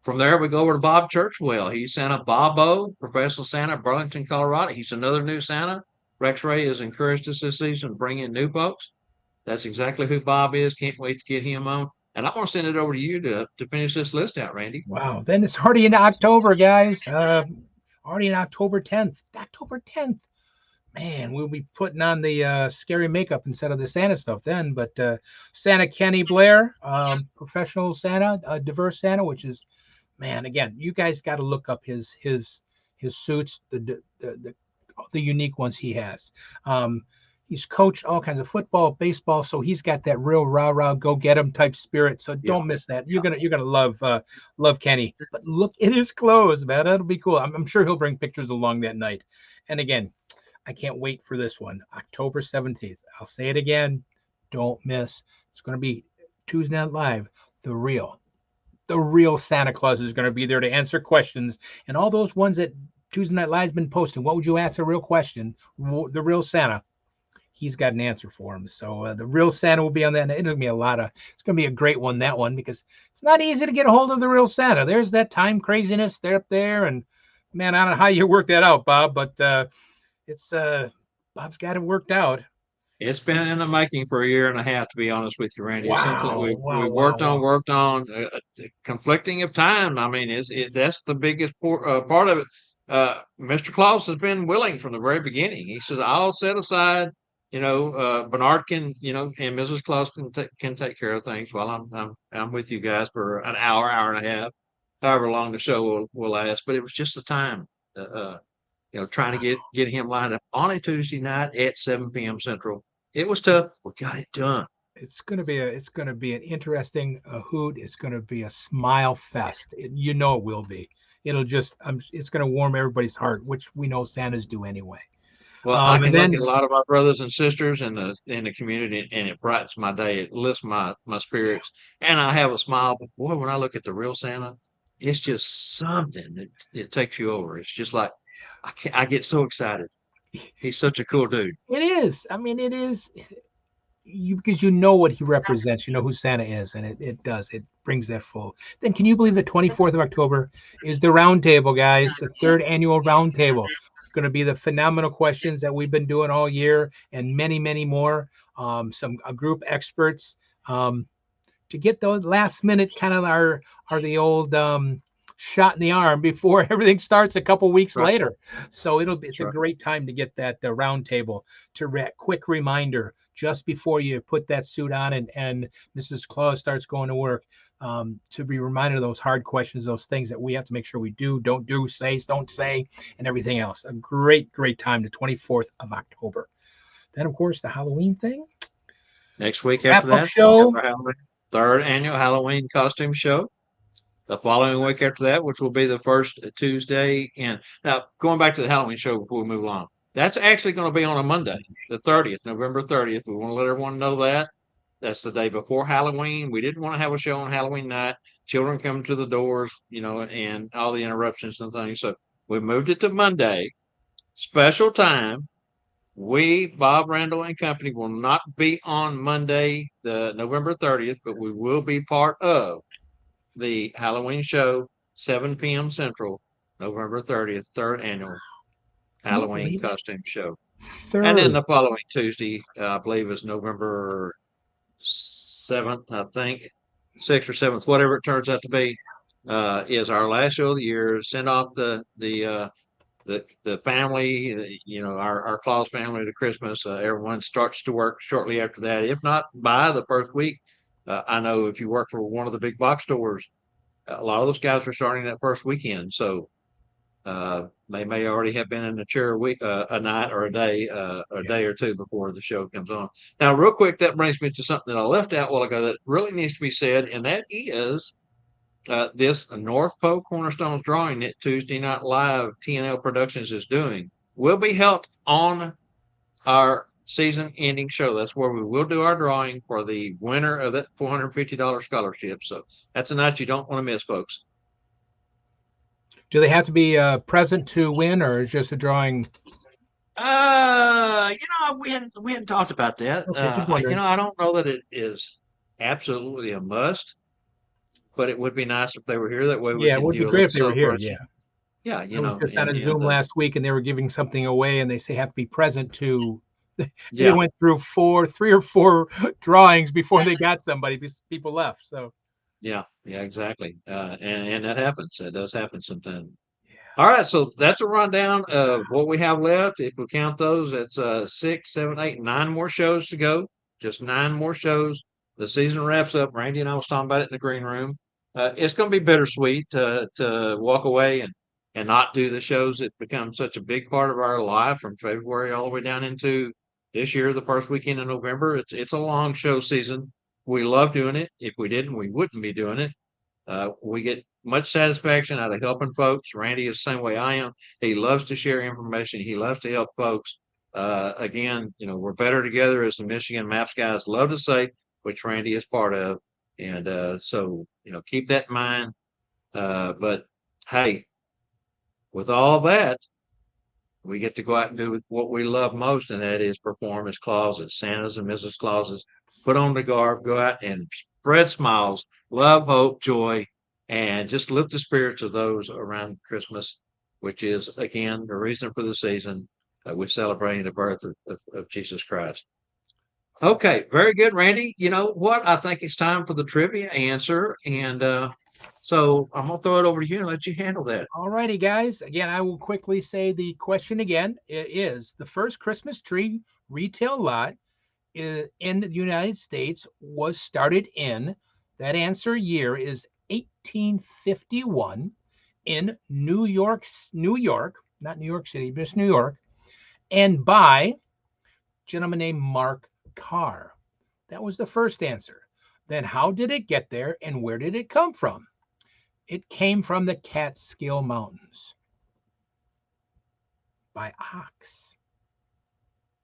from there, we go over to Bob Churchwell. He's Santa Bobo, professional Santa, Burlington, Colorado. He's another new Santa. Rex Ray has encouraged us this season to bring in new folks. That's exactly who Bob is. Can't wait to get him on. And I want to send it over to you to finish this list out, Randy. Wow. Then it's already in October, guys. Already in October 10th. October 10th. Man, we'll be putting on the scary makeup instead of the Santa stuff then. But Santa Kenny Blair, professional Santa, diverse Santa, which is, man, again, you guys got to look up his suits, the unique ones he has. He's coached all kinds of football, baseball, so he's got that real rah go get 'em type spirit. So don't miss that. You're gonna love Kenny. But look at his clothes, man. That'll be cool. I'm sure he'll bring pictures along that night. And again, I can't wait for this one, October 17th. I'll say it again. Don't miss. It's going to be Tuesday Night Live. The real Santa Claus is going to be there to answer questions. And all those ones that Tuesday Night Live's been posting, what would you ask a real question? The real Santa, he's got an answer for him. So the real Santa will be on that. It's going to be a great one, that one, because it's not easy to get a hold of the real Santa. There's that time craziness. They're up there. And, man, I don't know how you work that out, Bob, but it's Bob's got it worked out. It's been in the making for a year and a half, to be honest with you, Randy. Wow, we worked on, conflicting of time. I mean, that's the biggest part of it. Mr. Claus has been willing from the very beginning. He says, "I'll set aside, Bernard can, and Mrs. Claus can take care of things while I'm with you guys for an hour and a half, however long the show will last." But it was just the time. trying to get him lined up on a Tuesday night at 7 p.m. Central. It was tough. We got it done. It's gonna be an interesting hoot. It's gonna be a smile fest. You know it will be. It'll just it's gonna warm everybody's heart, which we know Santas do anyway. Well, I And can look then at a lot of my brothers and sisters in the community, and it brightens my day. It lifts my spirits, and I have a smile. But boy, when I look at the real Santa, it's just something. It takes you over. It's just like I get so excited. He's such a cool dude. it is. I mean, it is. Because you know what he represents, you know who Santa is, and it brings that full. Then can you believe the 24th of October is the round table, guys, the third annual round table. It's going to be the phenomenal questions that we've been doing all year and many, many more. A group experts to get those last minute kind of are the old shot in the arm before everything starts a couple weeks Right. later. So it's a Right. great time to get that round table quick reminder just before you put that suit on and Mrs. Claus starts going to work, to be reminded of those hard questions, those things that we have to make sure we don't do, don't say, and everything else. A great time, the 24th of October. Then, of course, the Halloween thing. Next week after Wrap-up that, show. we have our third annual Halloween costume show. The following week after that, which will be the first Tuesday. And now going back to the Halloween show before we move on, that's actually going to be on a Monday, the 30th, November 30th. We want to let everyone know that. That's the day before Halloween. We didn't want to have a show on Halloween night. Children come to the doors, and all the interruptions and things. So we moved it to Monday. Special time. We, Bob Randyl and Company, will not be on Monday, the November 30th, but we will be part of the Halloween show, 7 p.m. Central, November 30th, third annual Can you Halloween believe it? costume show. And then Third. the following Tuesday, I believe is November 7th, I think, 6th or 7th, whatever it turns out to be, is our last show of the year. Send off the family, our Claus family to Christmas. Everyone starts to work shortly after that. If not by the first week, I know if you work for one of the big box stores, a lot of those guys are starting that first weekend. So they may already have been in the chair a night or a day or two before the show comes on. Now, real quick, that brings me to something that I left out a while ago that really needs to be said, and that is this North Pole Cornerstones drawing that Tuesday Night Live TNL Productions is doing will be held on our season ending show. That's where we will do our drawing for the winner of that $450 scholarship. So that's a night you don't want to miss, folks. Do they have to be present to win, or is just a drawing? We hadn't talked about that. Okay, just wondering. I don't know that it is absolutely a must, but it would be nice if they were here. That way we Yeah, it can would be do a great little if they were here. celebration. Yeah, Yeah, I was just on a Zoom last week, and they were giving something away, and they say have to be present to. They yeah, went through 3 or 4 drawings before they got somebody because people left. So yeah, exactly. And that happens. It does happen sometimes. All right, so that's a rundown of what we have left. If we count those, it's 6, 7, 8, 9 more shows to go. Just 9 more shows. The season wraps up. Randy and I was talking about it in the green room. It's going to be bittersweet to walk away and not do the shows that become such a big part of our life from February all the way down into this year, the first weekend in November. It's a long show season. We love doing it. If we didn't, we wouldn't be doing it. We get much satisfaction out of helping folks. Randy is the same way I am. He loves to share information. He loves to help folks. Again, we're better together, as the Michigan Maps guys love to say, which Randy is part of. And so, keep that in mind. But hey, with all that, we get to go out and do what we love most, and that is perform as Clauses, Santas and Mrs. Clauses. Put on the garb, go out and spread smiles, love, hope, joy, and just lift the spirits of those around Christmas, which is, again, the reason for the season. We're celebrating the birth of Jesus Christ. Okay, very good, Randy. You know what? I think it's time for the trivia answer. And so I'm going to throw it over to you and let you handle that. all righty, guys. Again, I will quickly say the question again. It is the first Christmas tree retail lot in the United States was started in. That answer year is 1851 in New York. not New York City, just New York, and by a gentleman named Mark Carr. That was the first answer. Then how did it get there and where did it come from? It came from the Catskill Mountains by ox.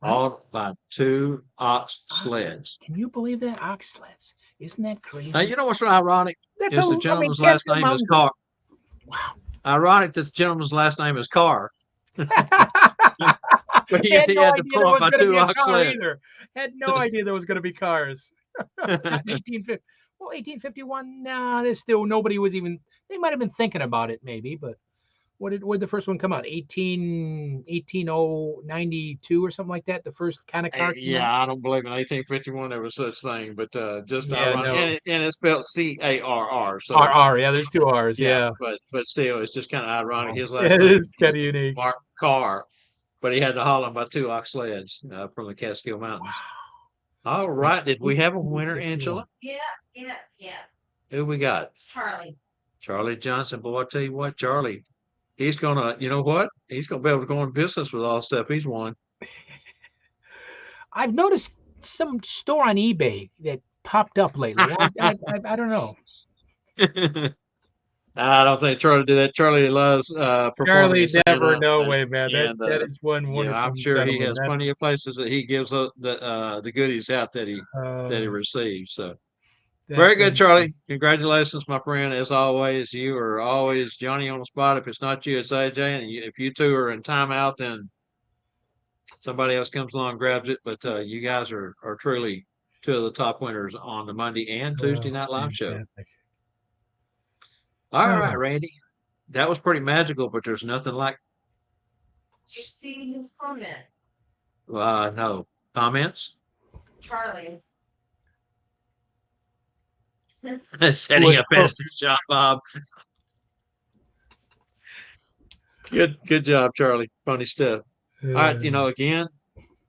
All by 2 ox sleds. Can you believe that? Ox sleds. Isn't that crazy? Now, you know what's ironic? That's Is the gentleman's last Catskill name is Mountains. Carr. Wow. Ironic that the gentleman's last name is Carr. But he had had no to idea pull there up was by going to 2 be a ox car sleds. either. Had no idea there was going to be cars. 1850. Well, 1851. Nah, there's still nobody was even. They might have been thinking about it, maybe. But where did the first one come out? 18092 or something like that. The first kind of car. Yeah, I don't believe in 1851 there was such thing, but just Yeah, ironic, no. and it's spelled Carr. So R. Yeah, there's 2 R's. Yeah. but still, it's just kind of ironic. His last It name is kind of unique. Mark Carr, but he had to haul him by 2 ox sleds from the Catskill Mountains. All right, did we have a winner, Angela? Yeah. Who we got? Charlie Johnson. Boy, I tell you what, Charlie, he's gonna, you know what? He's gonna be able to go in business with all the stuff he's won. I've noticed some store on eBay that popped up lately. I don't know. I don't think Charlie did that. Charlie loves performing. Charlie and never, singing, no way, man. and, That is one wonderful. I'm sure he gentleman. has plenty of places that he gives up the goodies out that he Uh, receives. So that's very good, wonderful. Charlie. Congratulations, my friend. As always, you are always Johnny on the spot. If it's not you, it's AJ. And if you two are in timeout, then somebody else comes along and grabs it. But you guys are truly 2 of the top winners on the Monday and Tuesday night live show. Fantastic. All right, Randy. That was pretty magical, but there's nothing like. You see his comment, No comments. Charlie. Setting up Esther's job, Bob. Good job, Charlie. Funny stuff. All right, again,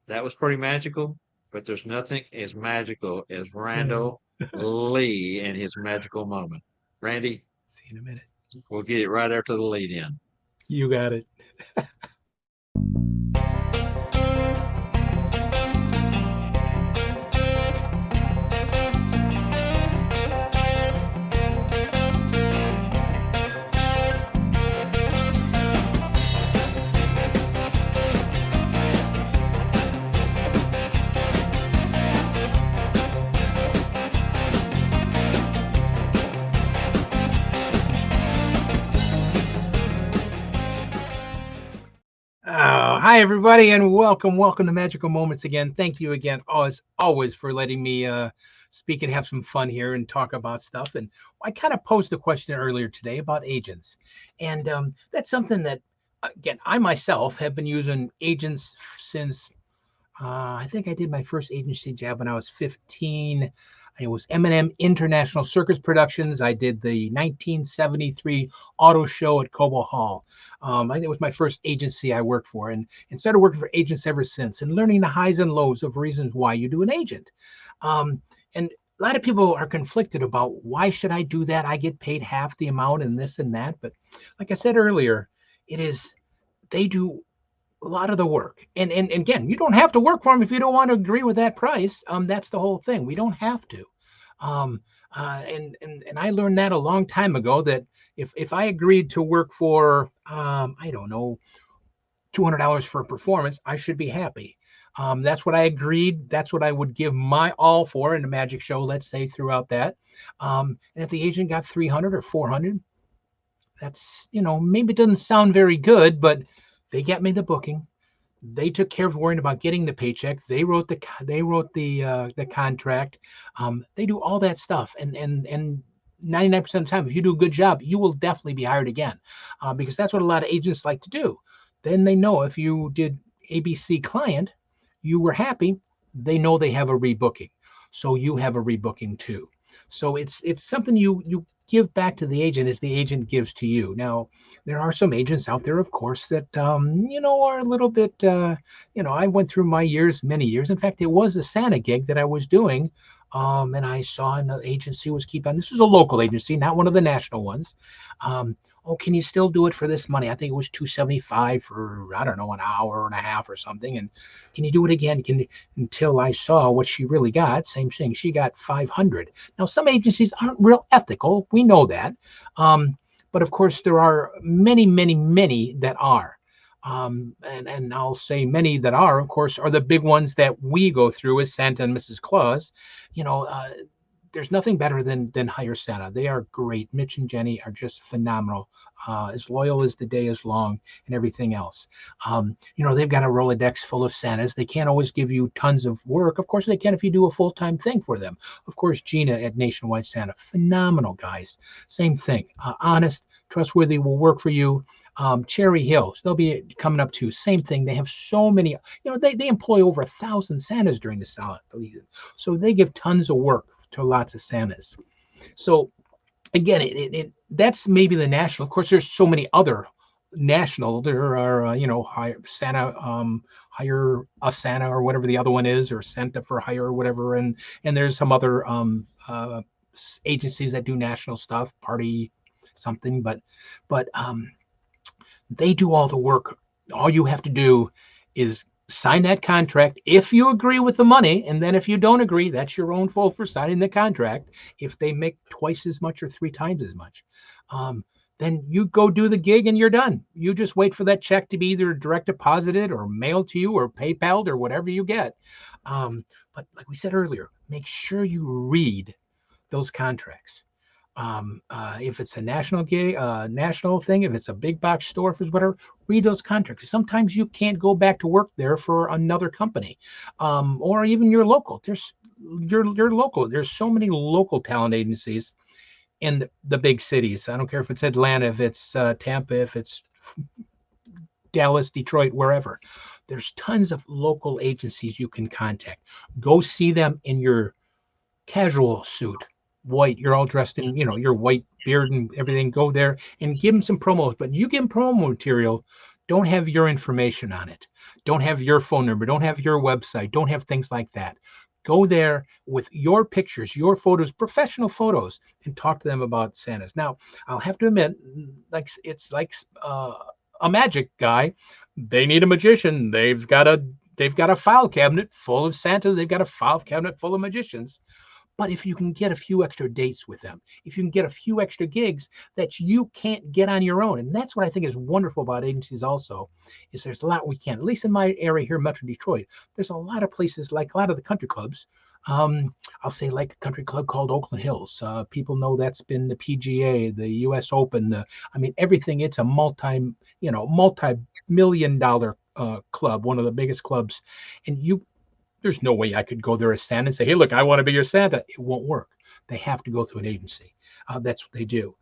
that was pretty magical, but there's nothing as magical as Randyl Lee and his magical moment. Randy, See you in a minute. we'll get it right after the lead in. You got it. Hi, everybody, and welcome to Magical Moments again. Thank you again, as always, for letting me speak and have some fun here and talk about stuff. And I kind of posed a question earlier today about agents. And that's something that, again, I myself have been using agents since I think I did my first agency job when I was 15. It was M&M International Circus Productions. I did the 1973 auto show at Cobo Hall. I think it was my first agency I worked for, and started working for agents ever since, and learning the highs and lows of reasons why you do an agent. And a lot of people are conflicted about, why should I do that? I get paid half the amount and this and that. But like I said earlier, they do a lot of the work. And again, you don't have to work for them if you don't want to agree with that price. That's the whole thing. We don't have to. And I learned that a long time ago, that if I agreed to work for, I don't know, $200 for a performance, I should be happy. That's what I agreed. That's what I would give my all for in a magic show, let's say, throughout that. And if the agent got 300 or 400, that's, maybe it doesn't sound very good, but they get me the booking. They took care of worrying about getting the paycheck. They wrote the contract. They do all that stuff. And 99% of the time, if you do a good job, you will definitely be hired again, because that's what a lot of agents like to do. Then they know if you did ABC client, you were happy, they know they have a rebooking. So you have a rebooking too. So it's something you give back to the agent as the agent gives to you. Now, there are some agents out there, of course, that, are a little bit, I went through my many years. In fact, it was a Santa gig that I was doing. And I saw an agency was this was a local agency, not one of the national ones. Oh, can you still do it for this money? I think it was 275 for, I don't know, an hour and a half or something. And can you do it again? Until I saw what she really got. Same thing. She got 500. Now, some agencies aren't real ethical. We know that. But of course, there are many, many, many that are. And I'll say many that are, of course, are the big ones that we go through as Santa and Mrs. Claus. You know, there's nothing better than Hire Santa. They are great. Mitch and Jenny are just phenomenal. As loyal as the day is long and everything else. They've got a Rolodex full of Santas. They can't always give you tons of work. Of course, they can if you do a full-time thing for them. Of course, Gina at Nationwide Santa, phenomenal guys. Same thing. Honest, trustworthy, will work for you. Cherry Hills, they'll be coming up too. Same thing. They have so many, they employ over 1,000 Santas during the season. So they give tons of work to lots of Santas. So again, that's maybe the national. Of course, there's so many other national. There are, Santa, Hire a Santa or whatever the other one is, or Santa for Hire or whatever. And there's some other agencies that do national stuff, Party something, but they do all the work. All you have to do is sign that contract if you agree with the money, and then if you don't agree, that's your own fault for signing the contract. If they make twice as much or 3 times as much, then you go do the gig and you're done. You just wait for that check to be either direct deposited or mailed to you or PayPal'd or whatever you get. But like we said earlier, make sure you read those contracts. If it's a national gig, national thing, if it's a big box store, if it's whatever, read those contracts. Sometimes you can't go back to work there for another company, or even your local. There's your local. There's so many local talent agencies in the big cities. I don't care if it's Atlanta, if it's Tampa, if it's Dallas, Detroit, wherever. There's tons of local agencies you can contact. Go see them in your casual suit. White, you're all dressed in, your white beard and everything. Go there and give them some promos. But you give them promo material, don't have your information on it. Don't have your phone number. Don't have your website. Don't have things like that. Go there with your pictures, your photos, professional photos, and talk to them about Santas. Now, I'll have to admit, it's like a magic guy. They need a magician. They've got a file cabinet full of Santas. They've got a file cabinet full of magicians. But if you can get a few extra dates with them, if you can get a few extra gigs that you can't get on your own, and that's what I think is wonderful about agencies also, is there's a lot we can, at least in my area here, Metro Detroit, there's a lot of places, like a lot of the country clubs. I'll say like a country club called Oakland Hills. People know that's been the PGA, the US Open, everything. It's a multi-million-dollar club, one of the biggest clubs. And there's no way I could go there as Santa and say, hey, look, I want to be your Santa. It won't work. They have to go through an agency. That's what they do.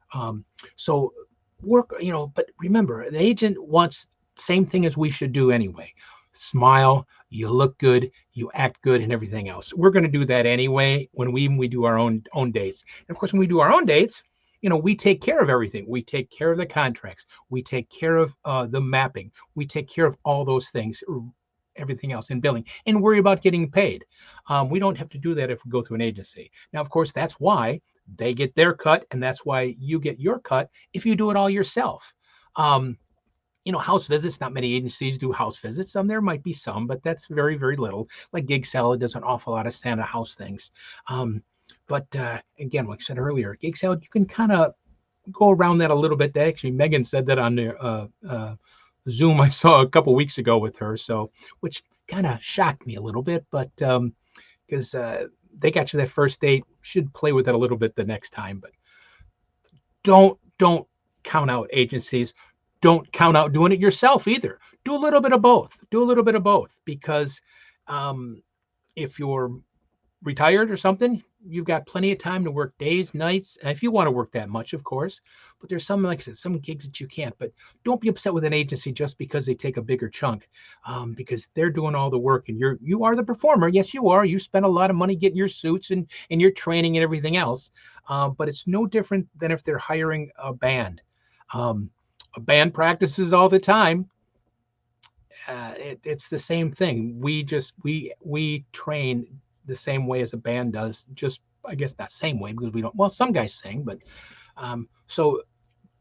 So work, but remember, the agent wants same thing as we should do anyway. Smile, you look good, you act good, and everything else. We're going to do that anyway when we do our own dates. And of course, when we do our own dates, we take care of everything. We take care of the contracts. We take care of the mapping. We take care of all those things, everything else in billing, and worry about getting paid. We don't have to do that if we go through an agency. Now, of course, that's why they get their cut, and that's why you get your cut if you do it all yourself. House visits, not many agencies do house visits. There might be some, but that's very, very little. Like Gig Salad does an awful lot of Santa house things. But again, like I said earlier, Gig Salad, you can kind of go around that a little bit. Actually, Megan said that on the Zoom I saw a couple weeks ago with her, which kind of shocked me a little bit, but because they got you that first date, should play with it a little bit the next time. But don't count out agencies. Don't count out doing it yourself either. Do a little bit of both. Because if you're retired or something, you've got plenty of time to work days, nights, and if you want to work that much, of course. But there's some, like I said, some gigs that you can't. But don't be upset with an agency just because they take a bigger chunk, because they're doing all the work, and you are the performer. Yes, you are. You spend a lot of money getting your suits and your training and everything else. But it's no different than if they're hiring a band. A band practices all the time. It's the same thing. We train the same way as a band does, just I guess not same way because we don't. Well, some guys sing, but so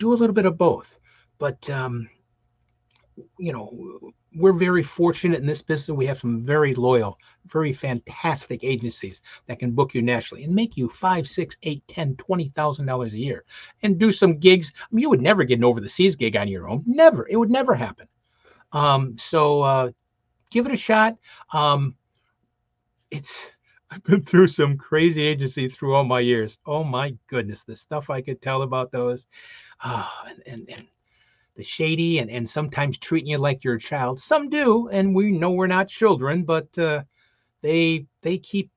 do a little bit of both. But we're very fortunate in this business. We have some very loyal, very fantastic agencies that can book you nationally and make you five, six, eight, 10, $20,000 a year, and do some gigs. I mean, you would never get an over the seas gig on your own. Never. It would never happen. So give it a shot. It's I've been through some crazy agencies through all my years. Oh my goodness, the stuff I could tell about those. And the shady and sometimes treating you like you're a child. Some do, and we know we're not children, but they keep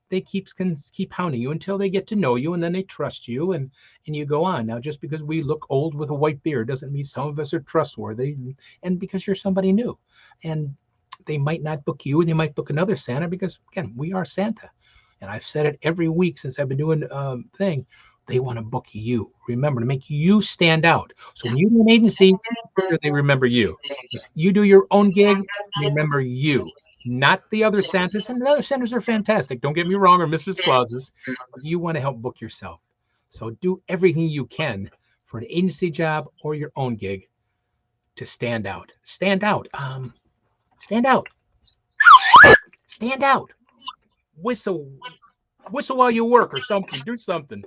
hounding you until they get to know you, and then they trust you, and you go on. Now, just because we look old with a white beard doesn't mean some of us are trustworthy, and because you're somebody new, and they might not book you, and they might book another Santa because again, we are Santa, and I've said it every week since I've been doing thing. They want to book you. Remember to make you stand out. So when you do an agency, they remember you. If you do your own gig, remember you, not the other Santas. And the other Santas are fantastic. Don't get me wrong, or Mrs. Clauses. You want to help book yourself. So do everything you can for an agency job or your own gig to stand out. Stand out. Stand out. Stand out. Whistle while you work or something. Do something.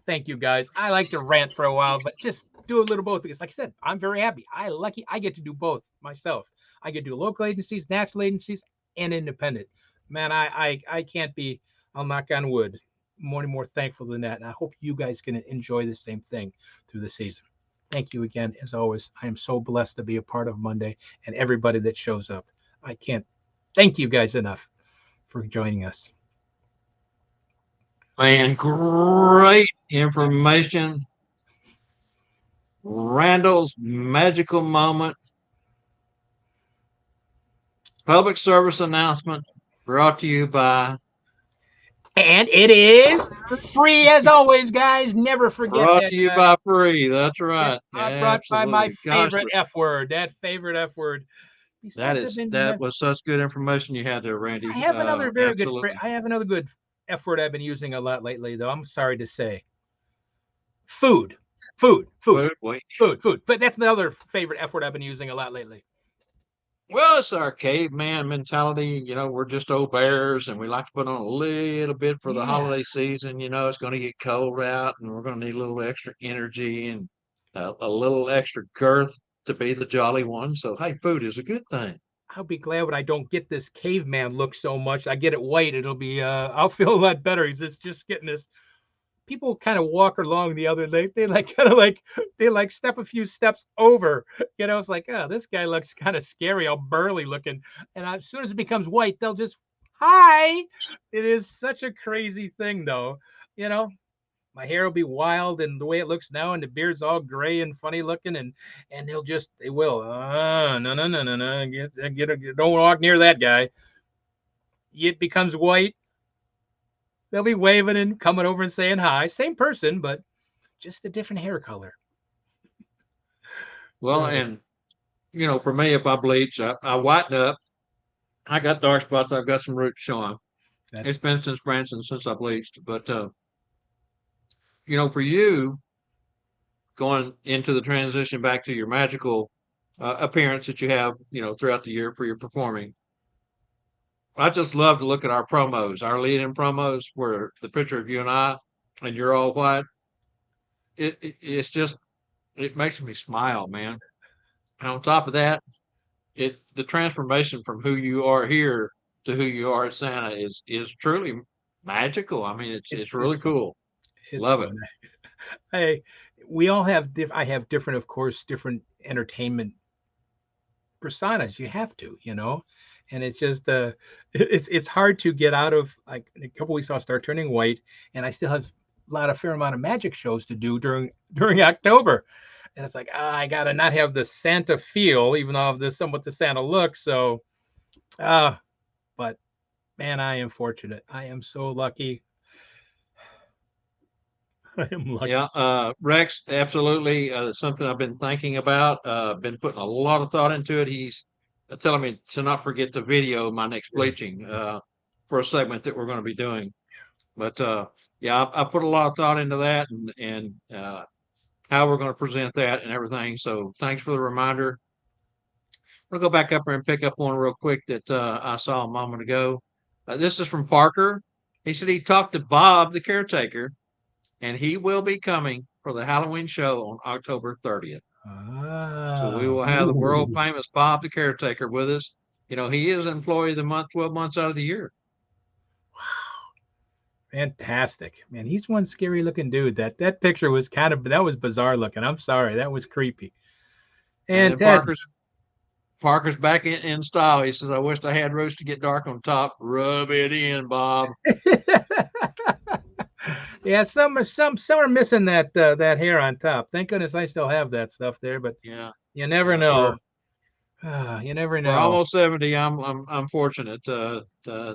Thank you, guys. I like to rant for a while, but just do a little both because, like I said, I'm very happy. I get to do both myself. I get to do local agencies, national agencies, and independent. Man, I can't be. I'll knock on wood. More thankful than that, and I hope you guys can enjoy the same thing through the season. Thank you again, as always. I am so blessed to be a part of Monday and everybody that shows up. I can't thank you guys enough for joining us. Man, great information. Randall's magical moment. Public service announcement brought to you by. And it is free as always, guys. Never forget Brought that. to you by free. That's right. I'm brought by my Absolutely. Gosh, favorite F word. That favorite F word. that was such good information you had there, Randy. I have another very good. Absolutely. I have another good F word I've been using a lot lately, though. I'm sorry to say. Food. Wait. But that's my other favorite F word I've been using a lot lately. Well, it's our caveman mentality. You know, we're just old bears and we like to put on a little bit for the holiday season. You know, it's going to get cold out and we're going to need a little extra energy and a little extra girth to be the jolly one. So, hey, food is a good thing. I'll be glad when I don't get this caveman look so much. I get it white. It'll be, I'll feel a lot better. He's just getting this. People kind of walk along the other leg. They step a few steps over. It's like, oh, this guy looks kind of scary, all burly looking. And as soon as it becomes white, they'll just, hi. It is such a crazy thing, though. My hair will be wild and the way it looks now, and the beard's all gray and funny looking, and they will. No. Don't walk near that guy. It becomes white. They'll be waving and coming over and saying hi. Same person, but just a different hair color. Well, and for me, if I bleach, I whiten up. I got dark spots. I've got some roots showing. It's been since Branson since I bleached, but for you going into the transition back to your magical appearance that you have, throughout the year for your performing. I just love to look at our promos, our lead-in promos, where the picture of you and you're all white. It's just, it makes me smile, man. And on top of that, the transformation from who you are here to who you are at Santa is truly magical. I mean, it's really cool. Love it. We all have I have different, of course, different entertainment personas. You have to, and it's just it's hard to get out of. Like in a couple weeks I'll start turning white, and I still have a fair amount of magic shows to do during October, and it's like I gotta not have the Santa feel, even though I have somewhat the Santa look. So but man, I am fortunate. I am so lucky. I am lucky. Yeah, Rex, absolutely. Something I've been thinking about. Been putting a lot of thought into it. He's telling me to not forget to video my next bleaching for a segment that we're going to be doing. But yeah, I put a lot of thought into that, and how we're going to present that and everything. So thanks for the reminder. I'll go back up there and pick up one real quick that I saw a moment ago. This is from Parker. He said he talked to Bob, the caretaker, and he will be coming for the Halloween show on October 30th. So we will have the world famous Bob, the caretaker, with us. You know, he is employee of the month, 12 months out of the year. Fantastic, man. He's one scary looking dude. That picture was that was bizarre looking. I'm sorry, that was creepy. And Ted, Parker's back in style. He says, "I wish I had roast to get dark on top. Rub it in, Bob." Yeah, some are missing that hair on top. Thank goodness I still have that stuff there, but Yeah, you never know. You never know. We're almost 70. I'm fortunate to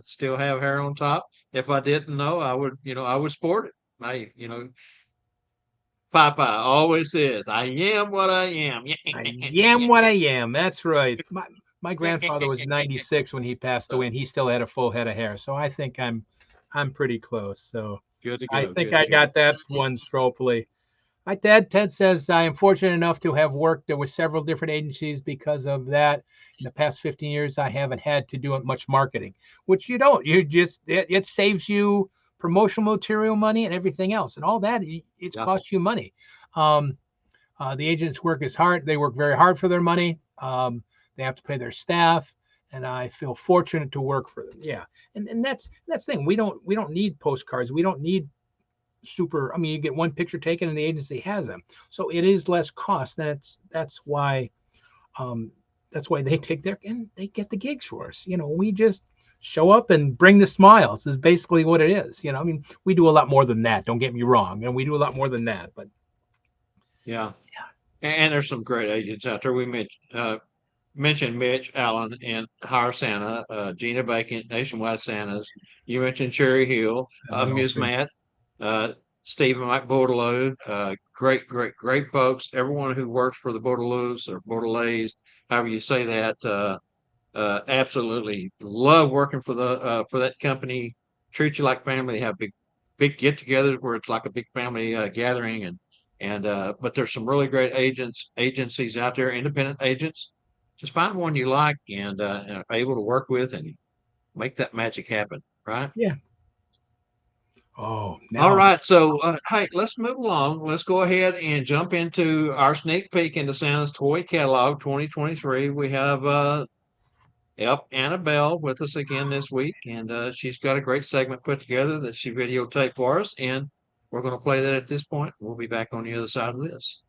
still have hair on top. If I didn't know, I would sport it. Papa always says, "I am what I am." I am what I am. That's right. My grandfather was 96 when he passed away, and he still had a full head of hair. So I think I'm pretty close. So Good to go. I think I got that one hopefully. Hi, Ted. Ted says, I am fortunate enough to have worked with several different agencies. Because of that, in the past 15 years, I haven't had to do much marketing, which you don't. You just, it saves you promotional material money and everything else. And all that, it's cost you money. The agents work hard. They work very hard for their money. They have to pay their staff. And I feel fortunate to work for them. Yeah. And that's the thing. We don't need postcards. We don't need you get one picture taken and the agency has them, so it is less cost. That's why they take and they get the gigs for us. We just show up and bring the smiles is basically what it is. We do a lot more than that, don't get me wrong, and we do a lot more than that, but yeah. And there's some great agents out there. We mentioned Mitch Allen and Hire Santa, Gina Bacon, Nationwide Santas. You mentioned Cherry Hill, Ms. Matt, Stephen Mike Bordelot, great folks. Everyone who works for the Bordelots or Bordelays, however you say that, absolutely love working for that company. Treat you like family. They have big get-togethers where it's like a big family gathering, but there's some really great agencies out there, independent agents. Just find one you like and are able to work with and make that magic happen, right? Yeah. Oh, all right. So, hey, let's move along. Let's go ahead and jump into our sneak peek into Santa's Toy Catalog 2023. We have Annabelle with us again this week, and she's got a great segment put together that she videotaped for us, and we're going to play that at this point. We'll be back on the other side of this.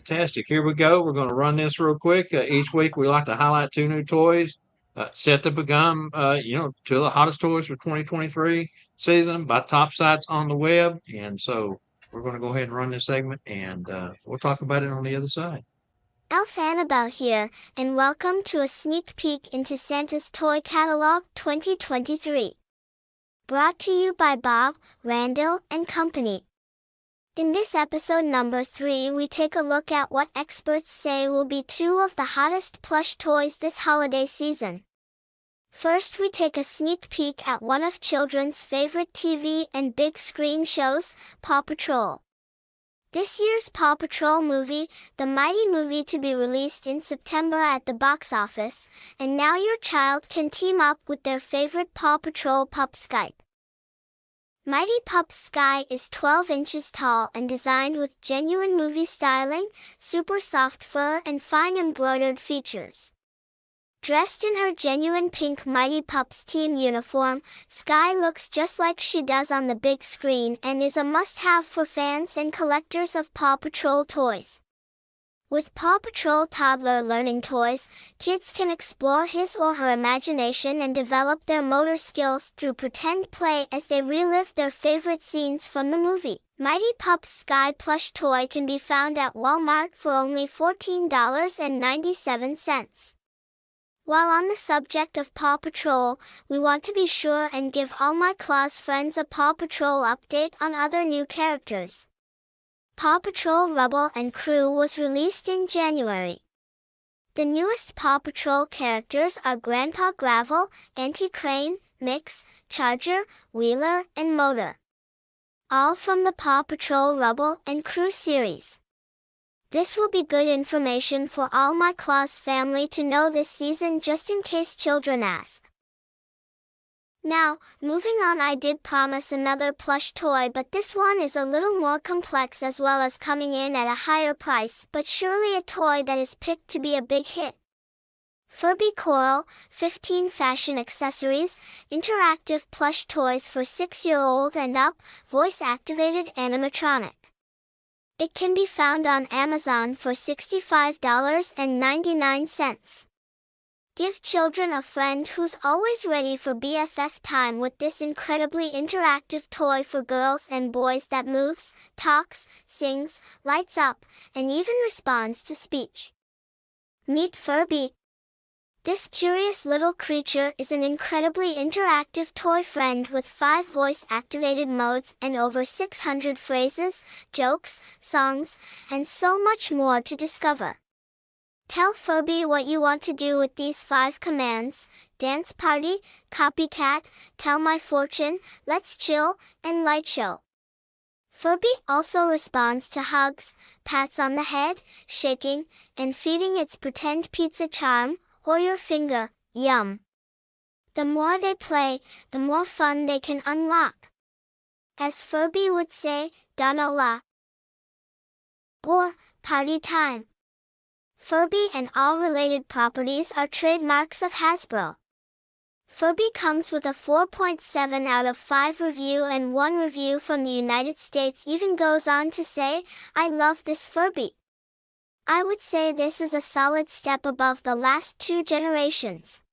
Fantastic. Here we go. We're going to run this real quick. Each week, we like to highlight 2 new toys set to become, 2 of the hottest toys for 2023 season by top sites on the web. And so we're going to go ahead and run this segment, and we'll talk about it on the other side. Elf Annabelle here, and welcome to a sneak peek into Santa's Toy Catalog 2023. Brought to you by Bob, Randyl, and Company. In this episode number 3, we take a look at what experts say will be 2 of the hottest plush toys this holiday season. First, we take a sneak peek at one of children's favorite TV and big screen shows, Paw Patrol. This year's Paw Patrol movie, the mighty movie to be released in September at the box office, and now your child can team up with their favorite Paw Patrol pup Skype. Mighty Pup Sky is 12 inches tall and designed with genuine movie styling, super soft fur and fine embroidered features. Dressed in her genuine pink Mighty Pups team uniform, Sky looks just like she does on the big screen and is a must-have for fans and collectors of Paw Patrol toys. With Paw Patrol Toddler Learning Toys, kids can explore his or her imagination and develop their motor skills through pretend play as they relive their favorite scenes from the movie. Mighty Pup's Sky plush toy can be found at Walmart for only $14.97. While on the subject of Paw Patrol, we want to be sure and give all my Claus friends a Paw Patrol update on other new characters. Paw Patrol Rubble and Crew was released in January. The newest Paw Patrol characters are Grandpa Gravel, Auntie Crane, Mix, Charger, Wheeler, and Motor. All from the Paw Patrol Rubble and Crew series. This will be good information for all my Claus family to know this season just in case children ask. Now, moving on, I did promise another plush toy, but this one is a little more complex as well as coming in at a higher price, but surely a toy that is picked to be a big hit. Furby Coral, 15 fashion accessories, interactive plush toys for 6-year-old and up, voice-activated animatronic. It can be found on Amazon for $65.99. Give children a friend who's always ready for BFF time with this incredibly interactive toy for girls and boys that moves, talks, sings, lights up, and even responds to speech. Meet Furby. This curious little creature is an incredibly interactive toy friend with 5 voice-activated modes and over 600 phrases, jokes, songs, and so much more to discover. Tell Furby what you want to do with these 5 commands: dance party, copycat, tell my fortune, let's chill, and light show. Furby also responds to hugs, pats on the head, shaking, and feeding its pretend pizza charm, or your finger, yum. The more they play, the more fun they can unlock. As Furby would say, Danola. Or, party time. Furby and all related properties are trademarks of Hasbro. Furby comes with a 4.7 out of 5 review, and one review from the United States even goes on to say, "I love this Furby." I would say this is a solid step above the last 2 generations.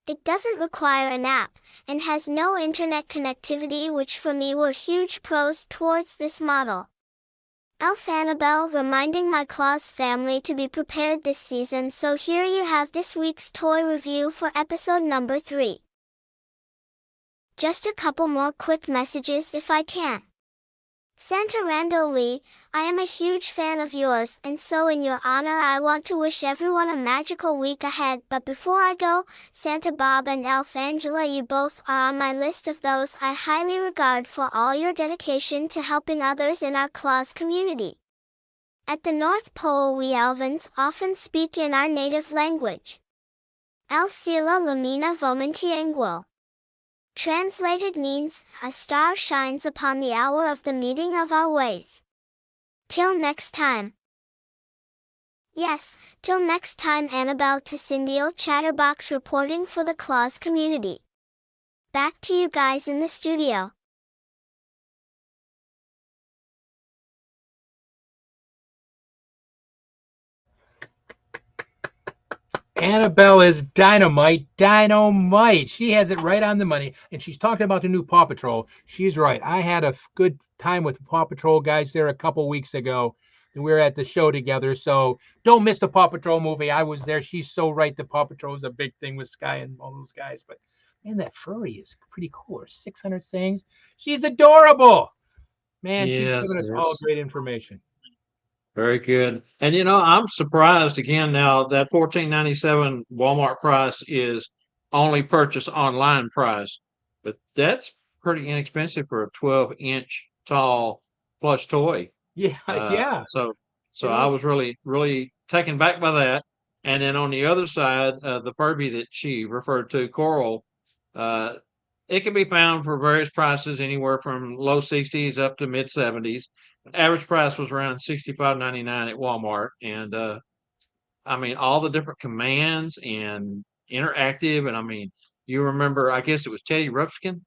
It doesn't require an app, and has no internet connectivity, which for me were huge pros towards this model. Elf Annabelle reminding my Claus family to be prepared this season, so here you have this week's toy review for episode number 3. Just a couple more quick messages if I can. Santa Randyl Lee, I am a huge fan of yours, and so in your honor I want to wish everyone a magical week ahead. But before I go, Santa Bob and Elf Angela, you both are on my list of those I highly regard for all your dedication to helping others in our Claus community. At the North Pole, we Elvins often speak in our native language. El Sila Lamina Vomantiangwil. Translated means, a star shines upon the hour of the meeting of our ways. Till next time. Yes, till next time. Annabelle Tasindio Chatterbox reporting for the Claus community. Back to you guys in the studio. Annabelle is dynamite. She has it right on the money. And she's talking about the new Paw Patrol. She's right. I had a good time with the Paw Patrol guys there a couple weeks ago. We were at the show together. So don't miss the Paw Patrol movie. I was there. She's so right. The Paw Patrol is a big thing with Sky and all those guys. But man, that furry is pretty cool. Her 600 sayings. She's adorable. Man, she's Yes, giving us all yes. great information. Very good. And I'm surprised again now that $14.97 Walmart price is only purchase online price, but that's pretty inexpensive for a 12-inch tall plush toy. Yeah, yeah. So I was really, really taken back by that. And then on the other side, the Furby that she referred to, Coral, uh, it can be found for various prices, anywhere from low 60s up to mid 70s. Average price was around $65.99 at Walmart, and I mean all the different commands and interactive, and I mean you remember, I guess it was Teddy Ruxpin.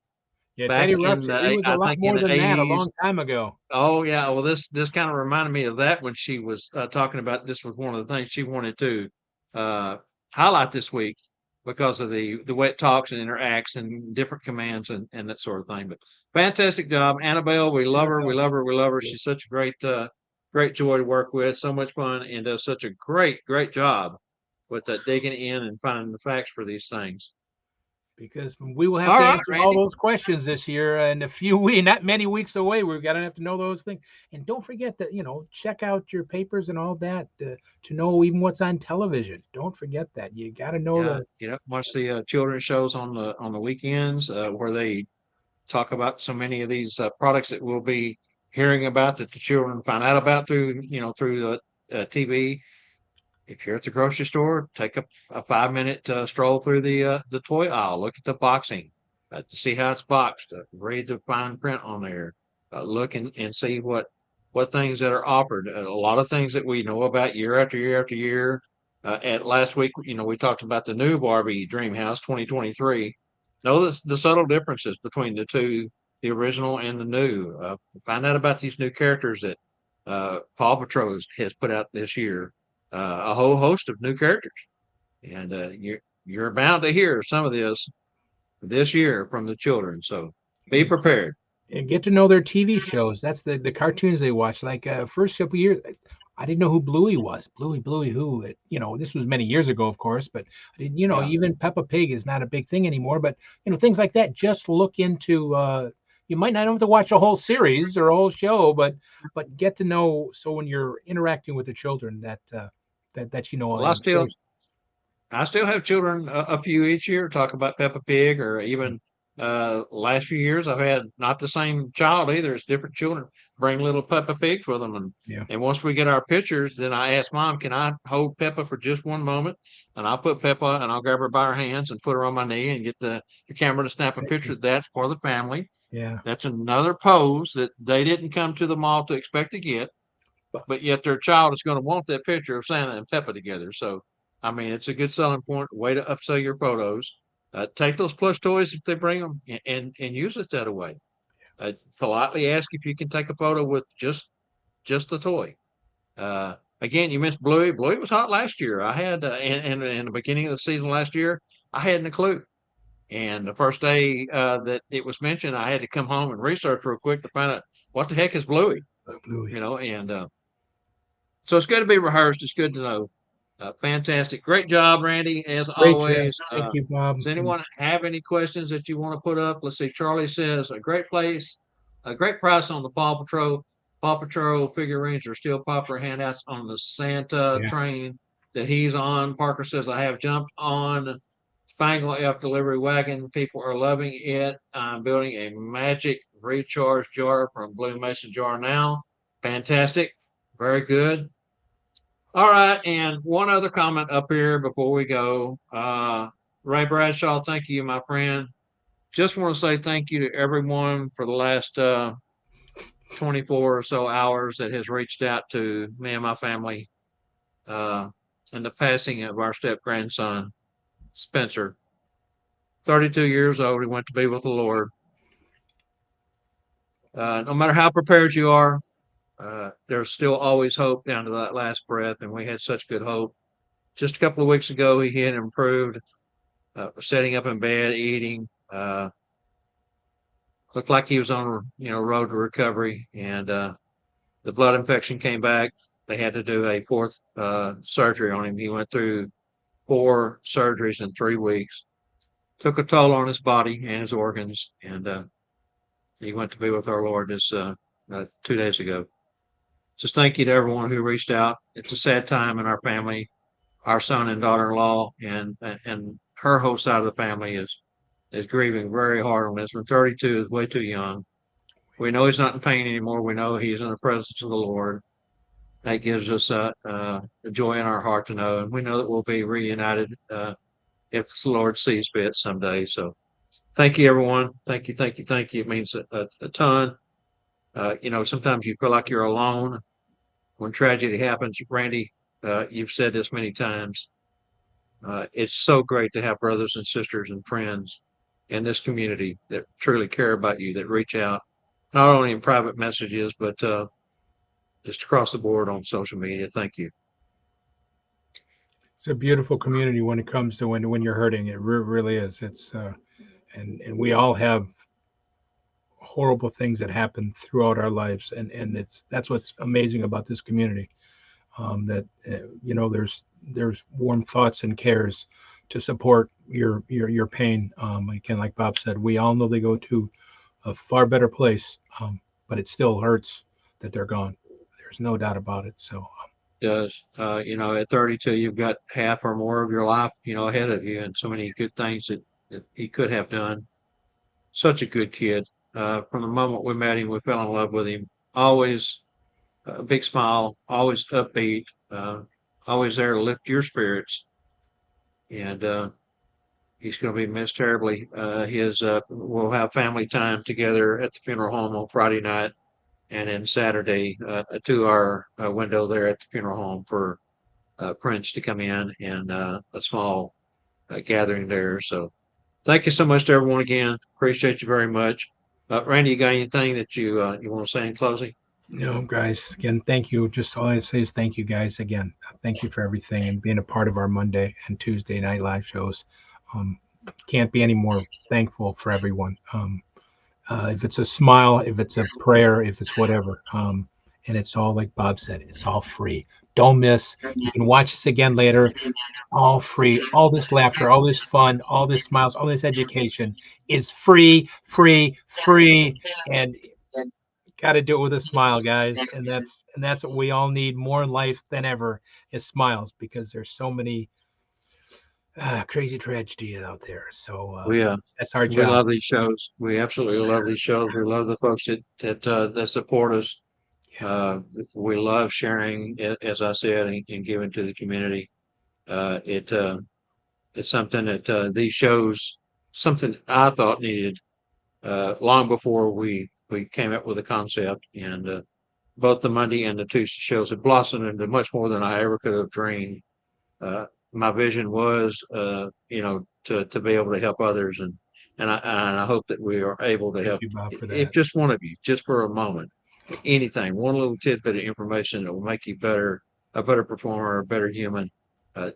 Yeah, back Teddy in Ruxpin, he was a I lot think in more the than that a 80s. long time ago. Oh yeah, well this kind of reminded me of that when she was talking about this was one of the things she wanted to uh, highlight this week because of the wet talks and interacts and different commands and that sort of thing. But fantastic job, Annabelle. We love her. We Annabelle. love her. We love her. Yeah. She's such a great joy to work with. So much fun and does such a great job with digging in and finding the facts for these things. Because we will have All to right, answer all Randy. those questions this year in a few weeks, not many weeks away. We're gonna have to know those things, and don't forget that check out your papers and all that to know even what's on television. Don't forget that you got to know Yeah, the watch the children's shows on the weekends where they talk about so many of these products that we'll be hearing about that the children find out about through the TV. If you're at the grocery store, take a 5 minute stroll through the toy aisle. Look at the boxing to see how it's boxed. Read the fine print on there. Look and see what things that are offered. A lot of things that we know about year after year after year. At last week, we talked about the new Barbie Dream House 2023. Know the subtle differences between the two, the original and the new. Find out about these new characters that Paw Patrol has put out this year, a whole host of new characters, and you're bound to hear some of this year from the children. So be prepared. and get to know their TV shows. That's the cartoons they watch. Like first couple years, I didn't know who Bluey was. Bluey, who? This was many years ago, of course, but I didn't, Yeah. even Peppa Pig is not a big thing anymore. But things like that. Just look into. You might not have to watch a whole series or a whole show, but get to know. So when you're interacting with the children, that Well, I still have children, a few each year, talk about Peppa Pig, or even last few years, I've had not the same child either. It's different children bring little Peppa Pigs with them, and Yeah. and once we get our pictures, then I ask Mom, can I hold Peppa for just one moment? And I'll put Peppa and I'll grab her by her hands and put her on my knee and get the camera to snap a picture. That's for the family. Yeah. That's another pose that they didn't come to the mall to expect to get, but yet their child is going to want that picture of Santa and Peppa together. So, I mean, it's a good selling point, way to upsell your photos. Take those plush toys if they bring them and use it that way. Politely ask if you can take a photo with just the toy. Again, you mentioned Bluey. Bluey was hot last year. I had in the beginning of the season last year, I hadn't a clue. And the first day that it was mentioned, I had to come home and research real quick to find out what the heck is Bluey. Bluey. And so it's good to be rehearsed. It's good to know. Fantastic. Great job, Randy, as Great job. always. Thank you, Bob. Does anyone have any questions that you want to put up? Let's see. Charlie says, a great place, a great price on the Paw Patrol. Paw Patrol figurines are still popular handouts on the Santa Yeah. train that he's on. Parker says, I have jumped on Spangle F delivery wagon. People are loving it. I'm building a magic recharge jar from Blue Mason Jar now. Fantastic. Very good. All right, and one other comment up here before we go. Ray Bradshaw, thank you, my friend. Just want to say thank you to everyone for the last 24 or so hours that has reached out to me and my family and the passing of our step grandson, Spencer. 32 years old, he went to be with the Lord. No matter how prepared you are, there's still always hope down to that last breath, and we had such good hope. Just a couple of weeks ago, he had improved, sitting up in bed, eating. Looked like he was on road to recovery, and the blood infection came back. They had to do a fourth surgery on him. He went through 4 surgeries in 3 weeks. Took a toll on his body and his organs, and he went to be with our Lord just 2 days ago. Just thank you to everyone who reached out. It's a sad time in our family. Our son and daughter-in-law and her whole side of the family is grieving very hard on this one. 32 is way too young. We know he's not in pain anymore. We know he's in the presence of the Lord. That gives us a joy in our heart to know, and we know that we'll be reunited if the Lord sees fit someday. So, thank you, everyone. Thank you, thank you, thank you. It means a ton. Sometimes you feel like you're alone when tragedy happens. Randy, you've said this many times. It's so great to have brothers and sisters and friends in this community that truly care about you, that reach out, not only in private messages, but just across the board on social media. Thank you. It's a beautiful community when it comes to when you're hurting. It really is. It's and we all have horrible things that happen throughout our lives, and that's what's amazing about this community. That there's warm thoughts and cares to support your pain. Again, like Bob said, we all know they go to a far better place, but it still hurts that they're gone. There's no doubt about it. So Does at 32, you've got half or more of your life, ahead of you, and so many good things that he could have done. Such a good kid. From the moment we met him, we fell in love with him. Always a big smile, always upbeat, always there to lift your spirits. And he's going to be missed terribly. We'll have family time together at the funeral home on Friday night, and then Saturday, a 2-hour window there at the funeral home for friends to come in, and a small gathering there. So thank you so much to everyone again. Appreciate you very much. Randy, you got anything that you want to say in closing? no, guys, again, thank you. Just all I say is thank you, guys. Again, thank you for everything and being a part of our Monday and Tuesday night live shows. Can't be any more thankful for everyone. If it's a smile, if it's a prayer, if it's whatever, and it's all like Bob said, it's all free. Don't miss. You can watch us again later. It's all free. All this laughter, all this fun, all this smiles, all this education is free, free, free, and got to do it with a smile, guys. And that's what we all need more in life than ever is smiles, because there's so many crazy tragedy out there. So that's our We job. love these shows. We absolutely love these shows. We love the folks that support us. We love sharing, as I said, and giving to the community. It's something that these shows, something I thought needed long before we came up with the concept. And both the Monday and the Tuesday shows have blossomed into much more than I ever could have dreamed. My vision was, to be able to help others, and I hope that we are able to help. Thank you, Bob, for If that. just one of you, just for a moment, anything, one little tidbit of information that will make you a better performer, a better human,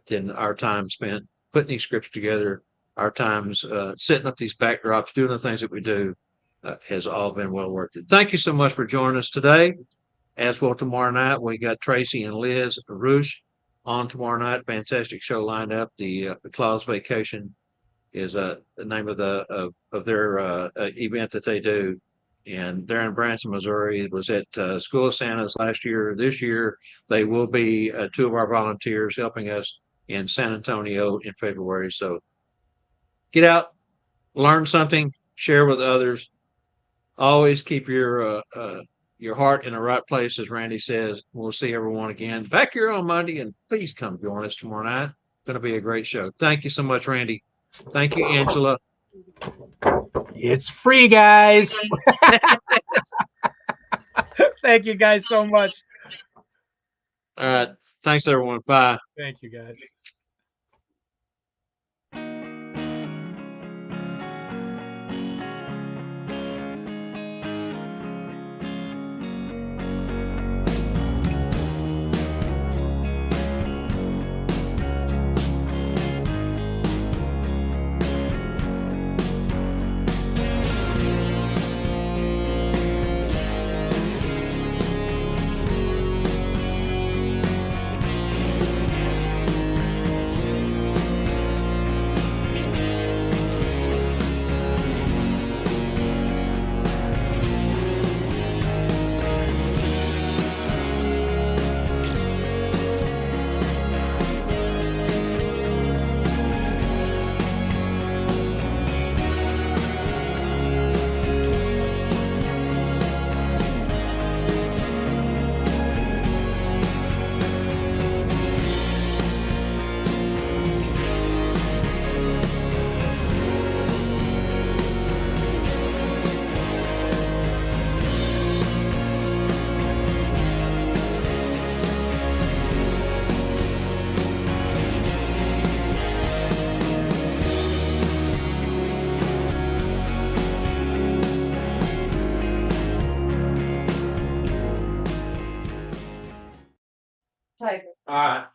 than our time spent putting these scripts together, our times setting up these backdrops, doing the things that we do, has all been well worth it. Thank you so much for joining us today. As well, tomorrow night we got Tracy and Liz Roosh on tomorrow night. Fantastic show lined up. The Claus Vacation is the name of their event that they do, and they're in Branson, Missouri. It was at School of Santa's last year. This year they will be 2 of our volunteers helping us in San Antonio in February. So get out, learn something, share with others. Always keep your heart in the right place, as Randy says. We'll see everyone again back here on Monday, and please come join us tomorrow night. It's going to be a great show. Thank you so much, Randy. Thank you, Angela. It's free, guys. Thank you guys so much. All right. Thanks, everyone. Bye. Thank you, guys. Tiger. All right.